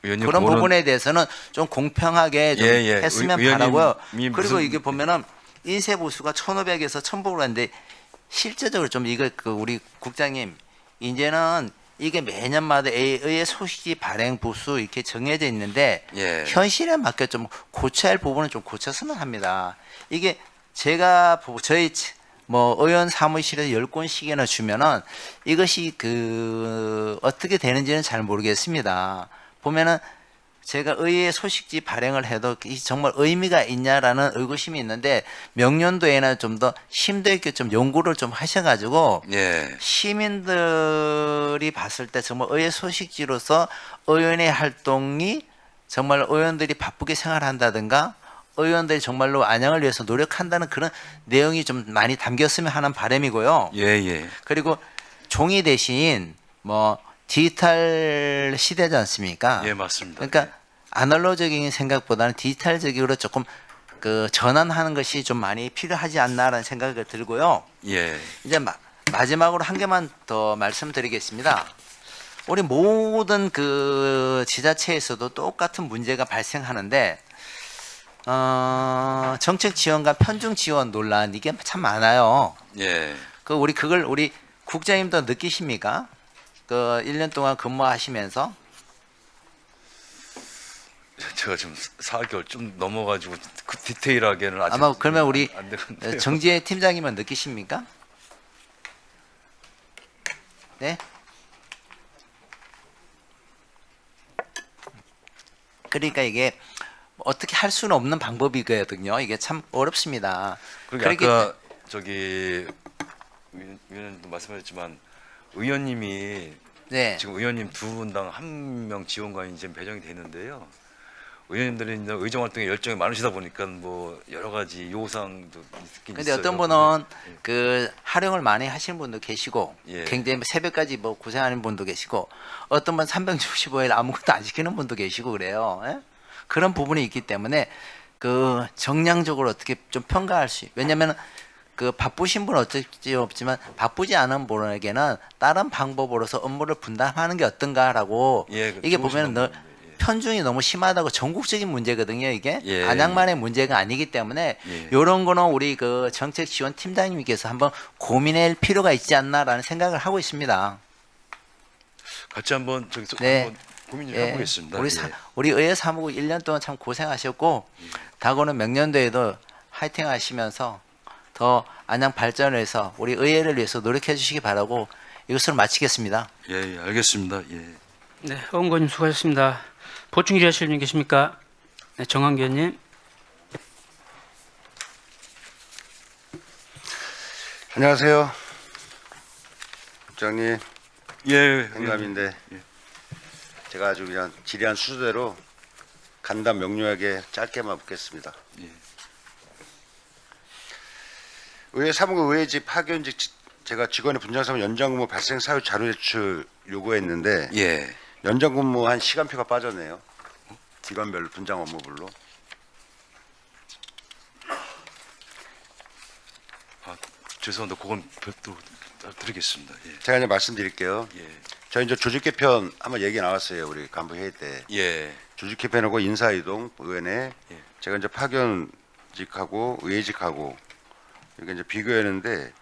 의원님 그런 그거는- 부분에 대해서는 좀 공평하게 좀 예, 예. 했으면 의원님 바라고요. 이 그리고 무슨- 이게 보면은 인쇄 부수가 1,500에서 1,000부로 갔는데 실제적으로 좀 이거 그 우리 국장님 이제는 이게 매년마다 의회 소식지 발행 부수 이렇게 정해져 있는데 예. 현실에 맞게 좀 고쳐야 할 부분은 좀 고쳤으면 합니다. 이게 제가 저희 뭐 의원 사무실에서 10권씩이나 주면은 이것이 그 어떻게 되는지는 잘 모르겠습니다. 보면은 제가 의회 소식지 발행을 해도 이 정말 의미가 있냐라는 의구심이 있는데 명년도에는 좀 더 심도 있게 좀 연구를 좀 하셔가지고 예. 시민들이 봤을 때 정말 의회 소식지로서 의원의 활동이 정말 의원들이 바쁘게 생활한다든가 의원들이 정말로 안양을 위해서 노력한다는 그런 내용이 좀 많이 담겼으면 하는 바람이고요. 예, 예. 그리고 종이 대신 뭐 디지털 시대지 않습니까? 예, 맞습니다. 그러니까 아날로그적인 생각보다는 디지털적으로 조금 그 전환하는 것이 좀 많이 필요하지 않나라는 생각이 들고요. 예. 이제 마지막으로 한 개만 더 말씀드리겠습니다. 우리 모든 그 지자체에서도 똑같은 문제가 발생하는데 정책 지원과 편중 지원 논란 이게 참 많아요. 예. 그걸 우리 국장님도 느끼십니까? 그 1년 동안 근무하시면서 제가 지금 4개월 좀 넘어가지고 그 디테일하게는 아직 아마 그러면 우리 안 되는데요. 정지혜 팀장님은 느끼십니까? 네? 그러니까 이게 어떻게 할 수는 없는 방법이거든요. 이게 참 어렵습니다. 그리고 아까 저기 위원님도 말씀하셨지만 의원님이 네. 지금 의원님 두 분당 한 명 지원관이 이제 배정이 되는데요. 의원님들이 이제 의정 활동에 열정이 많으시다 보니까 뭐 여러 가지 요구사항도 있긴 근데 있어요. 어떤 분은 그 활용을 많이 하시는 분도 계시고 예. 굉장히 새벽까지 뭐 고생하는 분도 계시고 어떤 분 365일 아무것도 안 시키는 분도 계시고 그래요. 예? 그런 부분이 있기 때문에 그 정량적으로 어떻게 좀 평가할 수 왜냐하면 그 바쁘신 분은 어쩔지 없지만 바쁘지 않은 분에게는 다른 방법으로서 업무를 분담하는 게 어떤가라고 예, 그 이게 좋으신 보면 방법인데, 예. 편중이 너무 심하다고 전국적인 문제거든요. 이게 예. 안양만의 문제가 아니기 때문에 예. 이런 거는 우리 그 정책 지원 팀장님께서 한번 고민할 필요가 있지 않나라는 생각을 하고 있습니다. 같이 한번 저기 네. 한번 고민 좀 예. 해보겠습니다. 우리 예. 우리 의회 사무국 1년 동안 참 고생하셨고 다고는 명년도에도 화이팅 하시면서 더 안양 발전을 해서 우리 의회를 위해서 노력해 주시기 바라고 이것으로 마치겠습니다. 예, 예, 알겠습니다. 예. 네, 의원님 수고하셨습니다. 보충 질의하실 분 계십니까? 네, 정한기 의원님. 안녕하세요. 국장님, 예, 행감인데 제가 아주 그냥 지리한 순서대로 간단 명료하게 짧게만 묻겠습니다. 예. 의회 사무국 의회직 파견직 제가 직원의 분장사무 연장근무 발생 사유 자료 제출 요구했는데 예. 연장근무 한 시간표가 빠졌네요. 기관별로 분장 업무별로. 아, 죄송한데 그건 별도로 드리겠습니다. 예. 제가 이제 말씀드릴게요. 예. 저희 이제 조직 개편 한번 얘기 나왔어요. 우리 간부 회의 때. 예. 조직 개편하고 인사이동 의원에 예. 제가 이제 파견직하고 의회직하고 이렇게 이제 비교했는데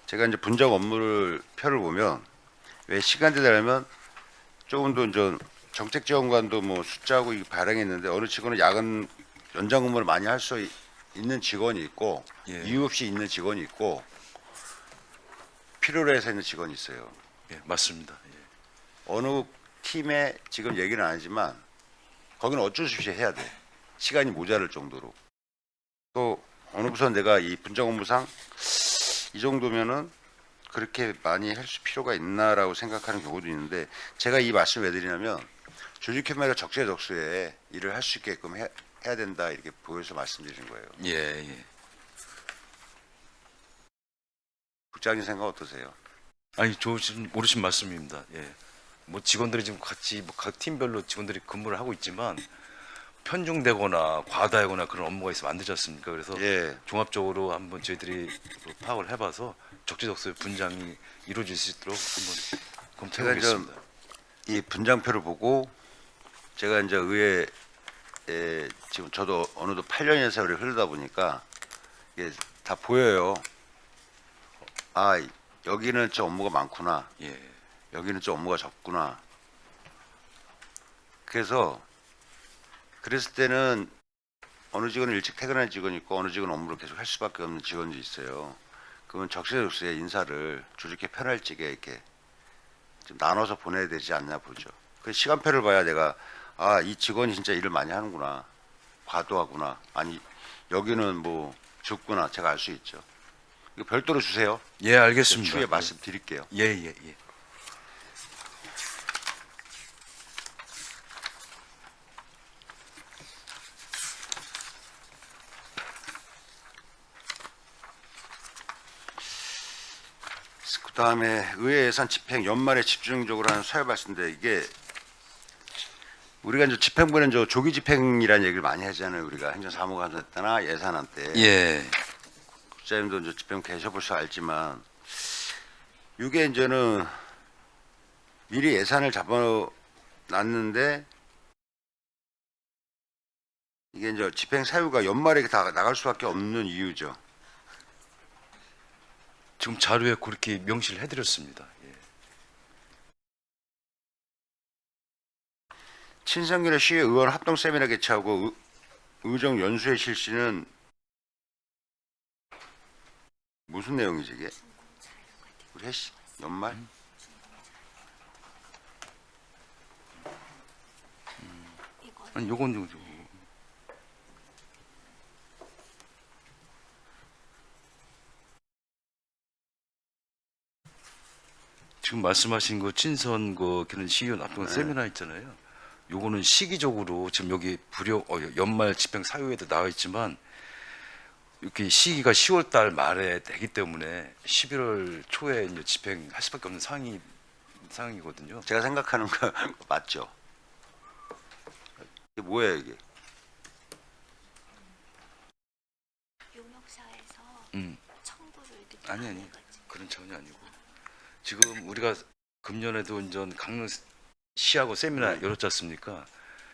제가 이제 분장 업무를 표를 보면 왜 시간대 되려면 조금 더 이제 정책 지원관도 뭐 숫자하고 발행했는데 어느 직원은 야간 연장 근무를 많이 할 수 있는 직원이 있고 예. 이유 없이 있는 직원이 있고 필요로 해서 있는 직원이 있어요. 예, 맞습니다. 예. 어느 팀에 지금 얘기는 안 하지만 거기는 어쩔 수 없이 해야 돼. 시간이 모자랄 정도로. 또 어느 부서는 내가 이 분장 업무상 이 정도면은 그렇게 많이 할 필요가 있나라고 생각하는 경우도 있는데 제가 이 말씀을 왜 드리냐면 조직협회가 적재적소에 일을 할 수 있게끔 해야 된다 이렇게 보여서 말씀드리는 거예요. 예, 예. 국장님 생각 어떠세요? 아니 좋으신 옳으신 말씀입니다. 예. 뭐 직원들이 지금 같이 뭐 각 팀별로 직원들이 근무를 하고 있지만 편중되거나 과다하거나 그런 업무가 있으면 안 되지 않습니까? 그래서 예. 종합적으로 한번 저희들이 그 파악을 해봐서 적재적소의 분장이 이루어질 수 있도록 한번 검토해 제가 보겠습니다. 이 분장표를 보고 제가 이제 의회에 지금 저도 어느덧 8년의 세월이 흐르다 보니까 이게 다 보여요. 아, 여기는 좀 업무가 많구나. 예. 여기는 좀 업무가 적구나. 그래서 그랬을 때는 어느 직원은 일찍 퇴근하는 직원이 있고 어느 직원은 업무를 계속 할 수밖에 없는 직원도 있어요. 그러면 적시적소에 인사를 조직에 편할지게 이렇게 좀 나눠서 보내야 되지 않냐 보죠. 그 시간표를 봐야 내가 아, 이 직원이 진짜 일을 많이 하는구나. 과도하구나. 아니, 여기는 뭐 적구나. 제가 알 수 있죠. 이거 별도로 주세요. 예, 알겠습니다. 추후에 말씀드릴게요. 예, 예, 예. 그다음에 의회 예산 집행 연말에 집중적으로 하는 서열 발표인데 이게 우리가 이제 집행부는 저 조기 집행이라는 얘기를 많이 하잖아요. 우리가 행정사무감사 때나 예산안 때. 예. 국장님도 이제 집행 계셔보셔 알지만 이게 이제는 미리 예산을 잡아놨는데 이게 이제 집행 사유가 연말에 다 나갈 수밖에 없는 이유죠. 지금 자료에 그렇게 명시를 해드렸습니다. 예. 친선결의 시의 의원 합동 세미나 개최하고 의정 연수회 실시는 무슨 내용이지 이게? 우리 해시 연말? 아니, 요건 지금 말씀하신 그 친선 그 그런 시의원 합동 세미나 있잖아요. 요거는 시기적으로 지금 여기 연말 집행 사유에도 나와 있지만 이렇게 시기가 10월 달 말에 되기 때문에 11월 초에 이제 집행할 수밖에 없는 상황이거든요. 제가 생각하는 거 맞죠? 이게 뭐예요 이게? 용역사에서 음. 청구를 아니 그런 차원이 아니고 지금 우리가 금년에도 이제 강릉 시하고 세미나 열었지 않습니까?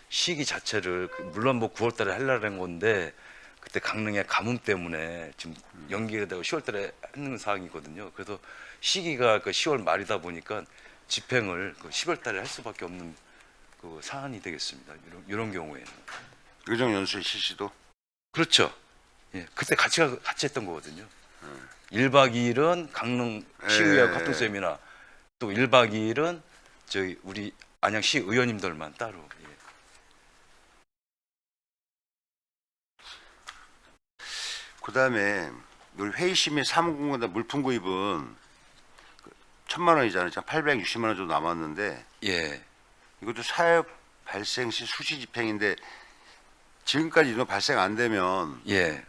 시기 자체를 물론 뭐 9월달에 하려는 건데 그때 강릉의 가뭄 때문에 지금 연기가 되고 10월달에 하는 상황이거든요. 그래서 시기가 그 10월 말이다 보니까 집행을 그 10월달에 할 수밖에 없는 그 사안이 되겠습니다. 이런 경우에는 의정 연수회 실시도 그렇죠. 예, 그때 같이 했던 거거든요. 1박 2일은 강릉 시의회하고 합동 세미나, 또 1박 2일은 저희 우리 안양시 의원님들만 따로. 예. 그다음에 우리 회의시 및 사무공단 물품 구입은 1,000만 원이잖아요. 860만 원 정도 남았는데 예. 이것도 사업 발생 시 수시 집행인데 지금까지 이런 발생 안 되면 예.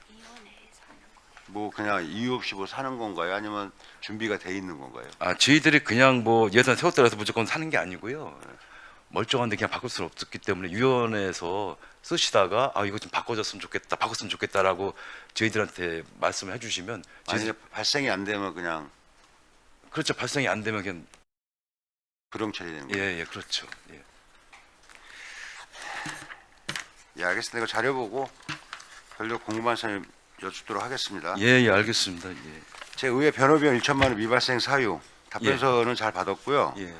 뭐 그냥 이유 없이 뭐 사는 건가요? 아니면 준비가 돼 있는 건가요? 아, 저희들이 그냥 뭐 예산 세웠다고 무조건 사는 게 아니고요. 멀쩡한데 그냥 바꿀 수는 없었기 때문에 위원회에서 쓰시다가 아 이거 좀 바꿔줬으면 좋겠다, 바꿨으면 좋겠다라고 저희들한테 말씀을 해주시면 만약에 발생이 안 되면 그냥 그렇죠. 발생이 안 되면 그냥 불용 처리되는 거예요. 예, 그렇죠. 예. 예, 알겠습니다. 이거 자료 보고 별로 궁금한 사항 여쭙도록 하겠습니다. 예, 알겠습니다. 예. 제 의회 변호비용 1천만 원 미발생 사유 답변서는 잘 받았고요. 예.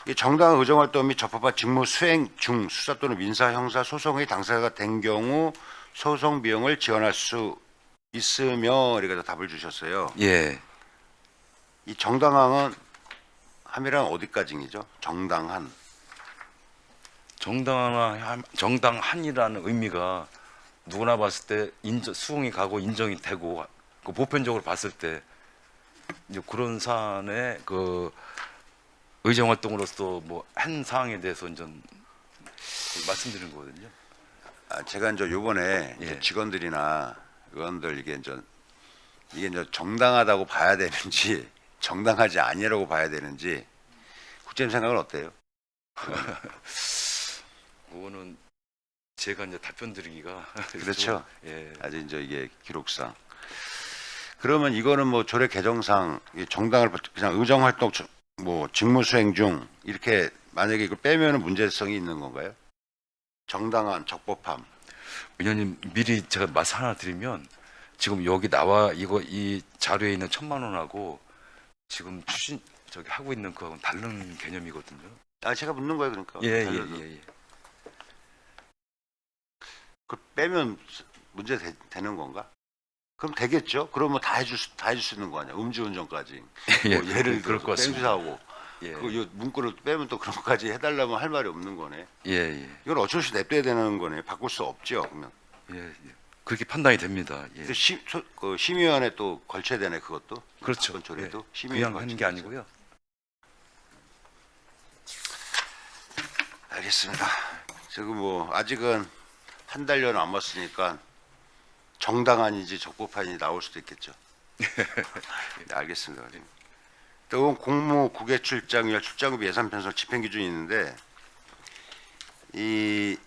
이 정당 의정활동 및 적법한 직무 수행 중 수사 또는 민사 형사 소송의 당사자가 된 경우 소송 비용을 지원할 수 있으며 이렇게 답을 주셨어요. 예. 이 정당항은 함이란 어디까지이죠? 정당한. 정당한이라는 의미가 누구나 봤을 때 수긍이 가고 인정이 되고 그 보편적으로 봤을 때 이제 그런 사안의 그 의정 활동으로서 뭐 한 사항에 대해서 이제 말씀드린 거거든요. 아, 제가 이제 요번에 예. 이제 직원들이나 의원들 이게 이제 정당하다고 봐야 되는지 정당하지 아니라고 봐야 되는지 국장님 생각은 어때요? 그거는 제가 이제 답변 드리기가 그렇죠. 예. 아직 이제 이게 기록상. 그러면 이거는 뭐 조례 개정상 이 정당을 그냥 의정 활동 뭐 직무 수행 중 이렇게 만약에 이걸 빼면은 문제성이 있는 건가요? 정당한 적법함. 의원님 미리 제가 말씀 하나 드리면 지금 여기 나와 이 자료에 있는 1,000만 원하고 지금 추진 저기 하고 있는 거하고는 다른 개념이거든요. 아 제가 묻는 거예요 그러니까. 예, 예, 달려서. 예, 예. 그 빼면 문제 되는 건가? 그럼 되겠죠. 그러면 다 해줄 수 있는 거 아니야. 음주운전까지. 예, 뭐 예를 그럴 들어 것 같습니다. 뺑수사하고 예, 그 문구를 빼면 또 그런 것까지 해달라면 할 말이 없는 거네. 예, 예, 이건 어쩔 수 냅둬야 되는 거네. 바꿀 수 없죠. 그러면. 예, 예. 그렇게 판단이 됩니다. 예. 근데 그 심의위원회 또 걸쳐야 되네 그것도. 그렇죠. 사건 처리도 예. 심의위원회 그냥 하는 게 걸치면서. 아니고요. 알겠습니다. 지금 뭐 아직은 한 달여 남았으니까 정당한인지 적법한인지 나올 수도 있겠죠. 네, 알겠습니다. 또 공무 국외 출장이나 출장비 예산 편성 집행 기준이 있는데 이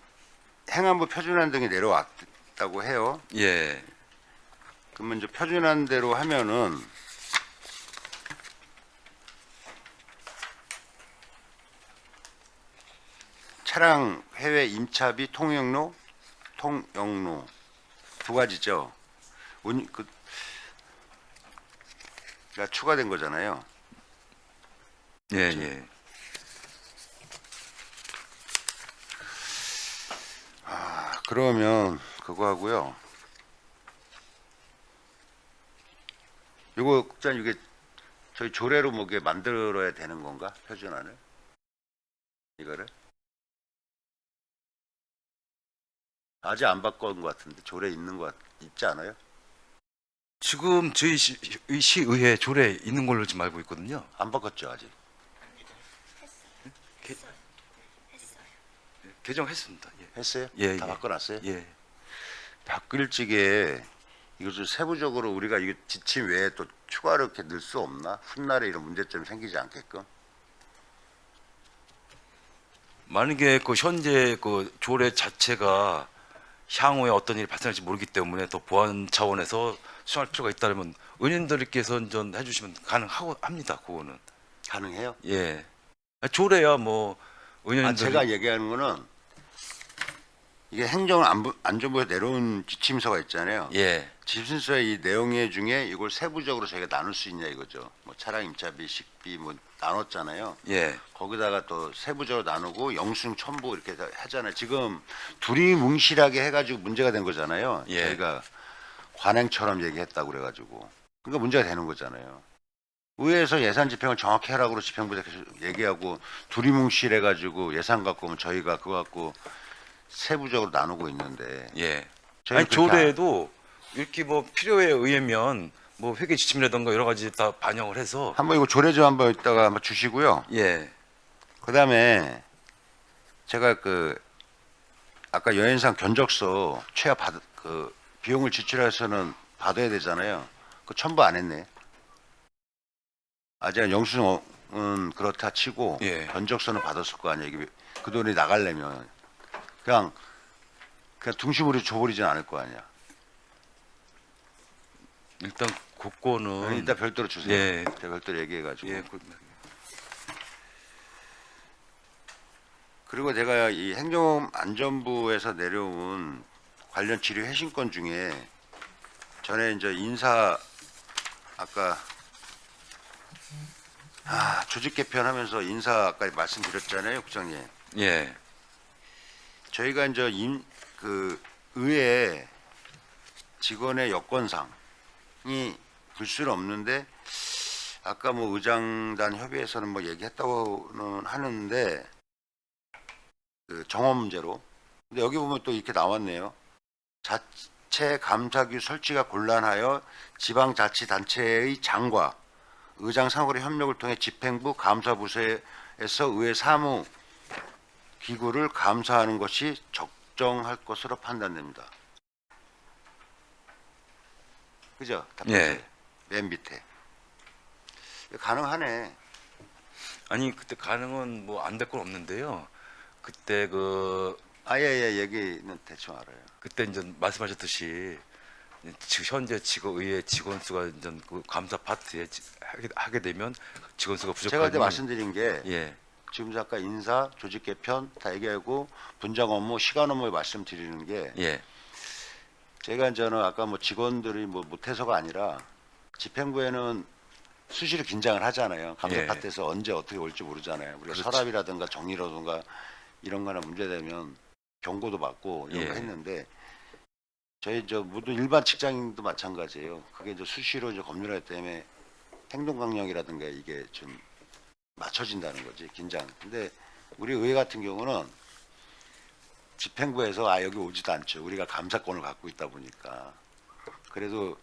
행안부 표준안 등이 내려왔다고 해요. 예, 그러면 이제 표준안 대로 하면은 차량 해외 임차비 통영로 두 가지죠. 가 추가된 거잖아요. 예, 예. 그러면 그거 하고요. 이거 국장 이게 저희 조례로 뭐 이게 만들어야 되는 건가? 표준안을 이거를 아직 안 바꾼 것 같은데 조례 있는 것 있지 않아요? 지금 저희 시의회 조례 있는 걸로 지금 알고 있거든요. 안 바꿨죠 아직. 개정했습니다. 예. 했어요? 예, 다 예. 바꿔놨어요? 예. 바뀔 적에 이거 좀 세부적으로 우리가 이게 지침 외에 또 추가로 이렇게 넣을 수 없나? 훗날에 이런 문제점이 생기지 않게끔. 만약에 그 현재 그 조례 자체가 향후에 어떤 일이 발생할지 모르기 때문에 더 보안 차원에서 수정할 필요가 있다면 의원님들께서 전 해주시면 가능하고 합니다. 그거는 가능해요? 예. 조례야 뭐 의원님들 제가 얘기하는 거는 이게 행정안전부에서 내려온 지침서가 있잖아요. 예. 지침서의 이 내용 중에 이걸 세부적으로 저희가 나눌 수 있냐 이거죠. 뭐 차량 임차비, 식비 뭐 나눴잖아요. 예. 거기다가 또 세부적으로 나누고 영수증 첨부 이렇게 다 하잖아요. 지금 둘이 뭉실하게 해가지고 문제가 된 거잖아요. 예. 저희가 관행처럼 얘기했다고 그래가지고 그러니까 문제가 되는 거잖아요. 의회에서 예산 집행을 정확히 하라고 집행부에서 계속 얘기하고 둘이 뭉실해가지고 예산 갖고 오면 저희가 그거 갖고 세부적으로 나누고 있는데 예. 저희는 아니 그렇게 조례에도 이렇게 뭐 필요에 의하면 뭐 회계 지침이라든가 여러 가지 다 반영을 해서 한번 이거 조례 좀 한번 이따가 한번 주시고요. 예. 그다음에 제가 그 아까 여행상 견적서 최하 그 비용을 지출해서는 받아야 되잖아요. 그 첨부 안 했네. 아직 영수증은 그렇다 치고 예. 견적서는 받았을 거 아니에요. 이게 그 돈이 나가려면 그냥 둥실물이 줘버리진 않을 거 아니야. 일단 그거는 이따 별도로 주세요. 예. 제가 별도로 얘기해가지고. 예. 그리고 제가 이 행정안전부에서 내려온 관련 지류 회신권 중에 전에 이제 인사 아까 조직 개편하면서 인사 아까 말씀드렸잖아요, 국장님. 예. 저희가 이제 그 의회 직원의 여건상이 불수는 없는데 아까 뭐 의장단 협의회에서는 뭐 얘기했다고는 하는데 그 정원 문제로. 근데 여기 보면 또 이렇게 나왔네요. 자체 감사규 설치가 곤란하여 지방자치단체의 장과 의장 상호의 협력을 통해 집행부 감사부서에서 의회 사무 기구를 감사하는 것이 적정할 것으로 판단됩니다. 그죠? 예. 맨 밑에. 가능하네. 아니 그때 가능은 뭐 안 될 건 없는데요. 그때 그 예, 얘기는 대충 알아요. 그때 이제 말씀하셨듯이 현재 의회 직원 수가 이제 그 감사 파트에 하게 되면 직원 수가 제가 부족하니 그때 말씀드린 게 예. 지금 아까 인사, 조직 개편 다 얘기하고 분장 업무, 시간 업무에 말씀드리는 게 예. 제가 저는 아까 뭐 직원들이 뭐 못해서가 아니라 집행부에는 수시로 긴장을 하잖아요. 감사 예. 파트에서 언제 어떻게 올지 모르잖아요. 우리가 그렇지. 서랍이라든가 정리라든가 이런 거나 문제되면 경고도 받고 이런 거 예. 했는데 저희 모든 일반 직장인도 마찬가지예요. 그게 이제 수시로 이제 검열하기 때문에 행동 강령이라든가 이게 좀 맞춰진다는 거지, 긴장. 근데 우리 의회 같은 경우는 집행부에서 여기 오지도 않죠. 우리가 감사권을 갖고 있다 보니까. 그래도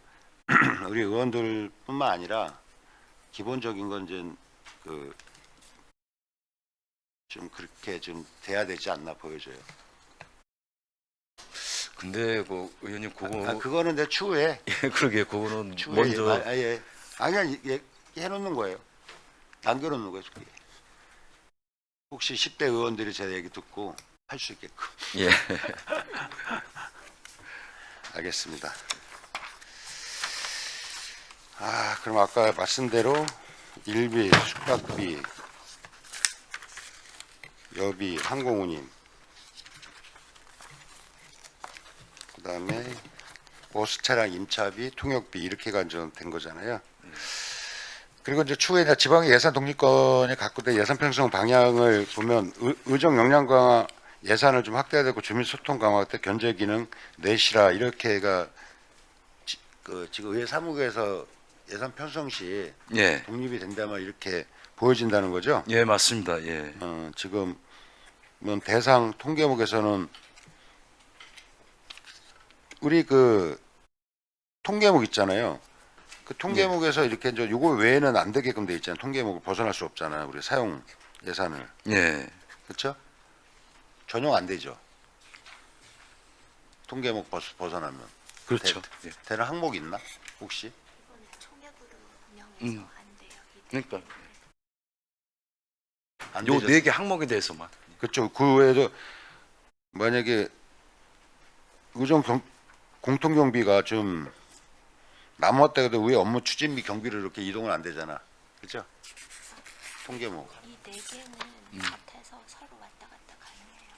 우리 의원들뿐만 아니라 기본적인 건 이제 좀 그렇게 좀 돼야 되지 않나 보여져요. 근데 그 의원님 그거 그거는 내 추후에 그러게 그거는 추후에 먼저 아니 해놓는 거예요. 남겨놓는 거예요. 그게. 혹시 10대 의원들이 제 얘기 듣고 할 수 있게끔. 예. 알겠습니다. 그럼 아까 말씀대로 일비, 숙박비, 여비, 항공운임, 그다음에 버스 차량 임차비, 통역비 이렇게가 된 거잖아요. 그리고 이제 추후에 이제 지방의 예산 독립권에 갖고 된 예산 편성 방향을 보면 의정 역량 강화 예산을 좀 확대해야 되고 주민 소통 강화 때 견제 기능 내시라 이렇게가 지금 의회 사무국에서 예산 편성 시 예. 독립이 된다면 이렇게 보여진다는 거죠. 예, 맞습니다. 예. 지금 대상 통계목에서는 우리 그 통계목 있잖아요. 그 통계목에서 이렇게 이제 요거 외에는 안 되게끔 돼 있잖아요. 통계목을 벗어날 수 없잖아요. 우리 사용 예산을. 예. 그렇죠? 전용 안 되죠. 통계목 벗어나면. 그렇죠. 예. 되는 항목 있나? 혹시? 그러니까 안 요 되죠. 네 개 항목에 대해서만. 그렇죠. 그 외에도 만약에 의정 공통경비가 좀 남았다 해도 왜 업무 추진비 경비를 이렇게 이동은 안 되잖아. 그렇죠? 통계목. 이 네 개는 같아서 서로 왔다 갔다 가능해요.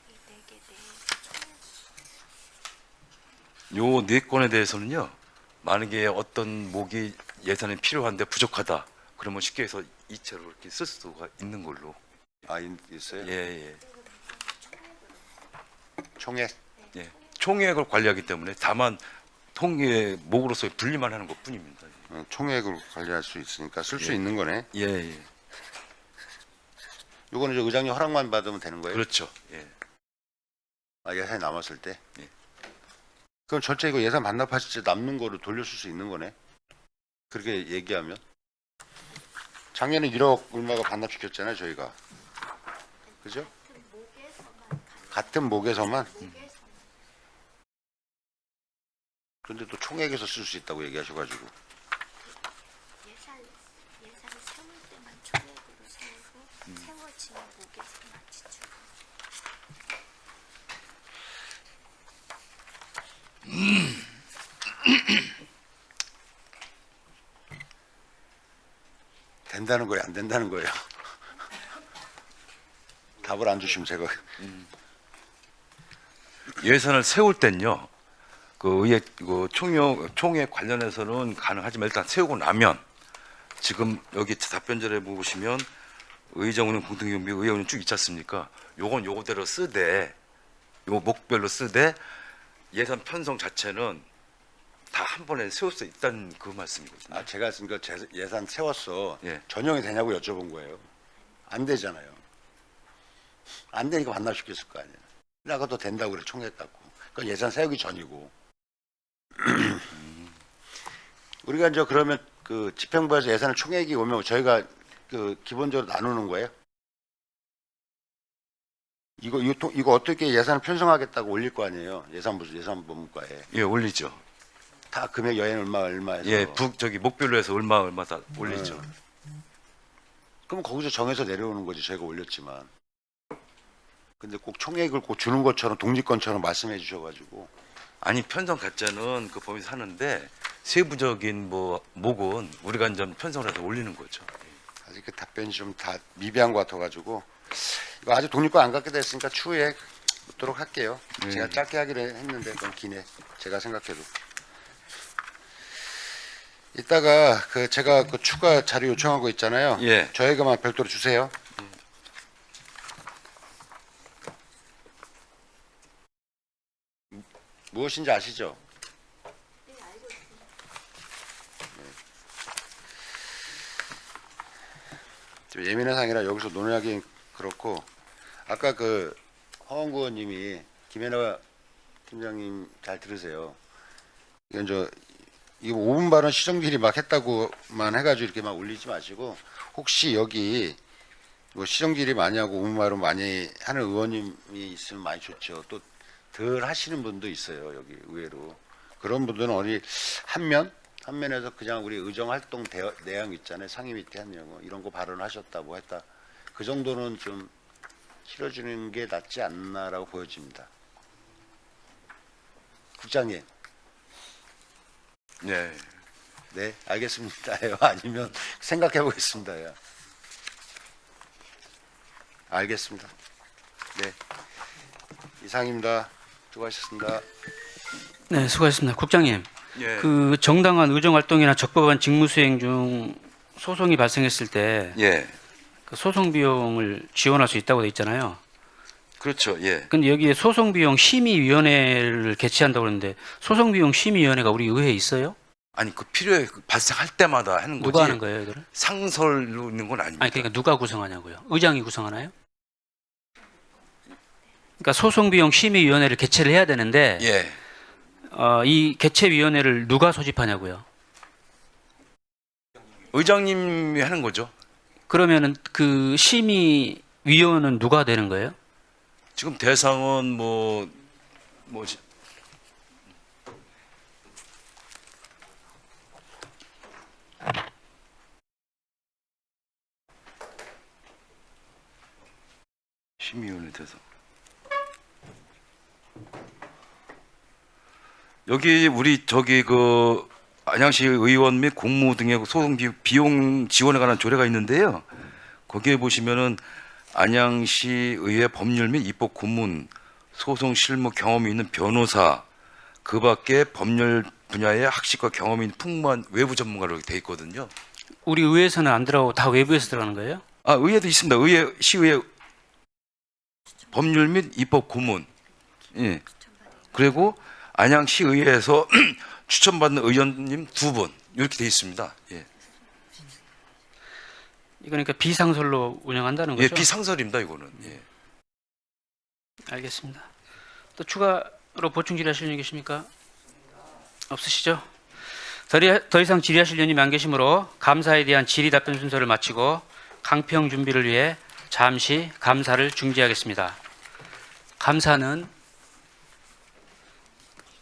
이 네 개 내에서 요 네 건에 대해서는요. 만약에 어떤 목이 예산이 필요한데 부족하다. 그러면 쉽게 해서 이체로 이렇게 쓸 수가 있는 걸로. 있어요? 예, 예. 총액. 예. 총액을 관리하기 때문에 다만 통계목으로서 분리만 하는 것뿐입니다. 총액을 관리할 수 있으니까 쓸 수 있는 거네. 예, 예. 요거는 이제 의장님 허락만 받으면 되는 거예요? 그렇죠. 예. 예산이 남았을 때? 예. 그럼 전체 이거 예산 반납하실 때 남는 거를 돌려줄 수 있는 거네? 그렇게 얘기하면? 작년에 1억 얼마가 반납시켰잖아요, 저희가. 그죠? 같은 목에서만? 근데 또 총액에서 쓸 수 있다고 얘기하셔가지고. 예산을 세울 때만 총액으로 세우고 세워지는 목에서 마치 주고. 된다는 거예요, 안 된다는 거예요? 답을 안 주시면 제가. 예산을 세울 땐요. 그 의회 그 총액 관련해서는 가능하지만 일단 세우고 나면 지금 여기 답변절에 보시면 의정운영 공통경비 의회운영 쭉 있지 않습니까? 요건 요거대로 쓰되 요 목별로 쓰되 예산 편성 자체는 다 한 번에 세울 수 있다는 그 말씀이거든요. 제가 그러니까 예산 세웠어. 예. 전용이 되냐고 여쭤본 거예요. 안 되잖아요. 안 되니까 반납시켰을 거 아니에요. 근데 아까도 된다고 그래, 총액 갖고. 그건 예산 세우기 전이고. 우리가 이제 그러면 그 집행부에서 예산을 총액이 오면 저희가 그 기본적으로 나누는 거예요? 이거 어떻게 예산을 편성하겠다고 올릴 거 아니에요? 예산본부과에. 예, 올리죠. 다 금액 여행 얼마 해서. 예, 저기 목별로 해서 얼마 다 올리죠. 그럼 거기서 정해서 내려오는 거지. 저희가 올렸지만. 근데 꼭 총액을 꼭 주는 것처럼 독립권처럼 말씀해 주셔가지고. 아니 편성 가짜는 그 법에서 하는데 세부적인 뭐 목은 우리가 이제 편성을 해서 올리는 거죠. 아직 그 답변이 좀 다 미비한 것 같아가지고 이거 아직 독립권 안 갖게 됐으니까 추후에 묻도록 할게요. 네. 제가 짧게 하기로 했는데 너무 기네. 제가 생각해도. 이따가 그 제가 그 추가 자료 요청한 거 있잖아요. 예. 저에게만 별도로 주세요. 무엇인지 아시죠? 좀 예민한 상이라 여기서 논의하기 그렇고 아까 그 허원구 의원님이 김연아 팀장님 잘 들으세요. 이건 이거 5분 발언 시정질의 막 했다고만 해가지고 이렇게 막 올리지 마시고 혹시 여기 뭐 시정질의 많이 하고 5분 발언 많이 하는 의원님이 있으면 많이 좋죠. 또 덜 하시는 분도 있어요. 여기 의외로 그런 분들은 어디 한 면에서 그냥 우리 의정 활동 내용 있잖아요. 상임 밑에 한 명 이런 거 발언하셨다 뭐 했다 그 정도는 좀 실어주는 게 낫지 않나라고 보여집니다. 국장님. 네. 네, 알겠습니다요. 아니면 생각해 보겠습니다요. 알겠습니다. 네, 이상입니다. 수고하셨습니다. 네, 수고하셨습니다. 국장님, 예. 그 정당한 의정 활동이나 적법한 직무 수행 중 소송이 발생했을 때 예. 그 소송 비용을 지원할 수 있다고 돼 있잖아요. 그렇죠. 예. 근데 여기에 소송 비용 심의위원회를 개최한다고 그러는데 소송 비용 심의위원회가 우리 의회에 있어요? 아니 그 필요에 발생할 때마다 하는 거지. 누가 하는 거예요, 이거를? 상설로 있는 건 아닙니다. 아니 그러니까 누가 구성하냐고요? 의장이 구성하나요? 그러니까 소송 비용 심의위원회를 개최를 해야 되는데 예. 이 개최위원회를 누가 소집하냐고요? 의장님이 하는 거죠. 그러면은 그 심의위원은 누가 되는 거예요? 지금 대상은 뭐지? 심의위원회 대상. 여기 우리 저기 그 안양시 의원 및 공무 등의 소송 비용 지원에 관한 조례가 있는데요. 거기에 보시면은 안양시 의회 법률 및 입법 고문, 소송 실무 경험이 있는 변호사, 그 밖에 법률 분야의 학식과 경험이 있는 풍부한 외부 전문가로 돼 있거든요. 우리 의회에서는 안 들어가고 다 외부에서 들어가는 거예요? 아, 의회도 있습니다. 의회, 시의회 법률 및 입법 고문. 예. 그리고 안양시 의회에서 추천받는 의원님 2분 이렇게 돼 있습니다. 예. 그러니까 비상설로 운영한다는 거죠? 예, 비상설입니다, 이거는. 예. 알겠습니다. 또 추가로 보충 질의하실 분 계십니까? 없으시죠? 더 이상 질의하실 의원님이 안 계시므로 감사에 대한 질의 답변 순서를 마치고 강평 준비를 위해 잠시 감사를 중지하겠습니다. 감사는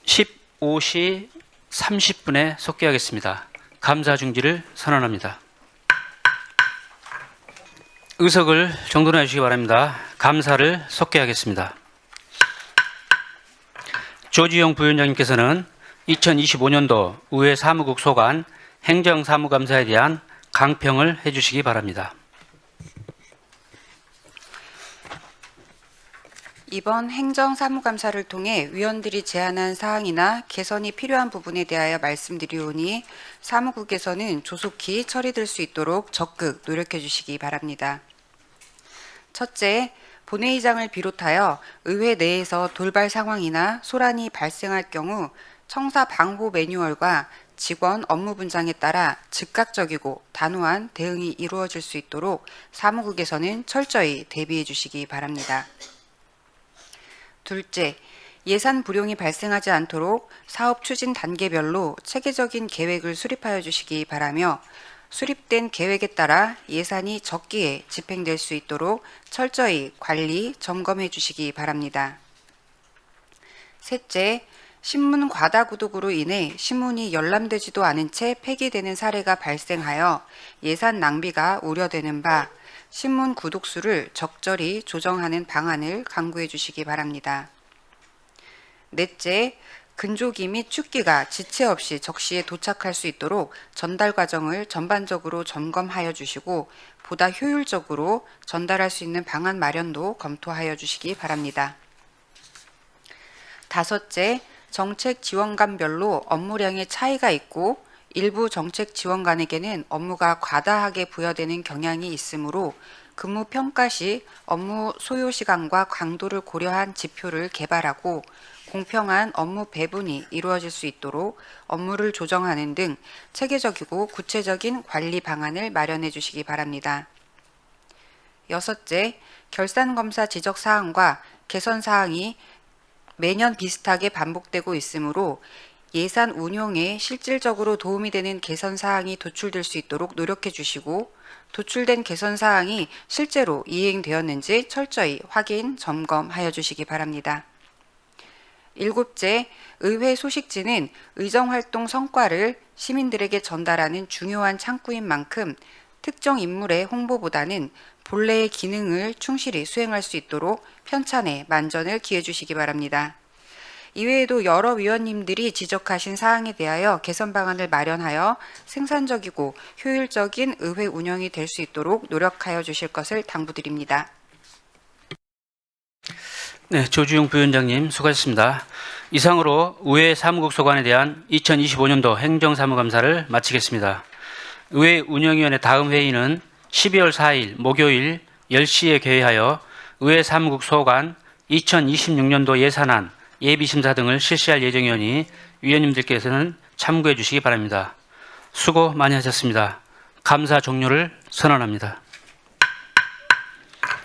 15시 30분에 속개하겠습니다. 감사 중지를 선언합니다. 의석을 정돈해 주시기 바랍니다. 감사를 속개하겠습니다. 조지영 부위원장님께서는 2025년도 의회 사무국 소관 행정사무감사에 대한 강평을 해주시기 바랍니다. 이번 행정사무감사를 통해 위원들이 제안한 사항이나 개선이 필요한 부분에 대하여 말씀드리오니 사무국에서는 조속히 처리될 수 있도록 적극 노력해 주시기 바랍니다. 첫째, 본회의장을 비롯하여 의회 내에서 돌발 상황이나 소란이 발생할 경우 청사 방호 매뉴얼과 직원 업무 분장에 따라 즉각적이고 단호한 대응이 이루어질 수 있도록 사무국에서는 철저히 대비해 주시기 바랍니다. 둘째, 예산 불용이 발생하지 않도록 사업 추진 단계별로 체계적인 계획을 수립하여 주시기 바라며 수립된 계획에 따라 예산이 적기에 집행될 수 있도록 철저히 관리, 점검해 주시기 바랍니다. 셋째, 신문 과다 구독으로 인해 신문이 열람되지도 않은 채 폐기되는 사례가 발생하여 예산 낭비가 우려되는 바 신문 구독수를 적절히 조정하는 방안을 강구해 주시기 바랍니다. 넷째, 근조기 및 축기가 지체 없이 적시에 도착할 수 있도록 전달 과정을 전반적으로 점검하여 주시고 보다 효율적으로 전달할 수 있는 방안 마련도 검토하여 주시기 바랍니다. 5째, 정책 지원관별로 업무량의 차이가 있고 일부 정책 지원관에게는 업무가 과다하게 부여되는 경향이 있으므로 근무 평가 시 업무 소요 시간과 강도를 고려한 지표를 개발하고 공평한 업무 배분이 이루어질 수 있도록 업무를 조정하는 등 체계적이고 구체적인 관리 방안을 마련해 주시기 바랍니다. 6째, 결산검사 지적사항과 개선사항이 매년 비슷하게 반복되고 있으므로 예산 운용에 실질적으로 도움이 되는 개선사항이 도출될 수 있도록 노력해 주시고 도출된 개선사항이 실제로 이행되었는지 철저히 확인, 점검하여 주시기 바랍니다. 7째, 의회 소식지는 의정활동 성과를 시민들에게 전달하는 중요한 창구인 만큼 특정 인물의 홍보보다는 본래의 기능을 충실히 수행할 수 있도록 편찬에 만전을 기해 주시기 바랍니다. 이외에도 여러 위원님들이 지적하신 사항에 대하여 개선 방안을 마련하여 생산적이고 효율적인 의회 운영이 될 수 있도록 노력하여 주실 것을 당부드립니다. 네, 조주용 부위원장님 수고하셨습니다. 이상으로 의회 사무국 소관에 대한 2025년도 행정사무감사를 마치겠습니다. 의회 운영위원회 다음 회의는 12월 4일 목요일 10시에 개회하여 의회 사무국 소관 2026년도 예산안, 예비심사 등을 실시할 예정이오니 위원님들께서는 참고해 주시기 바랍니다. 수고 많이 하셨습니다. 감사 종료를 선언합니다.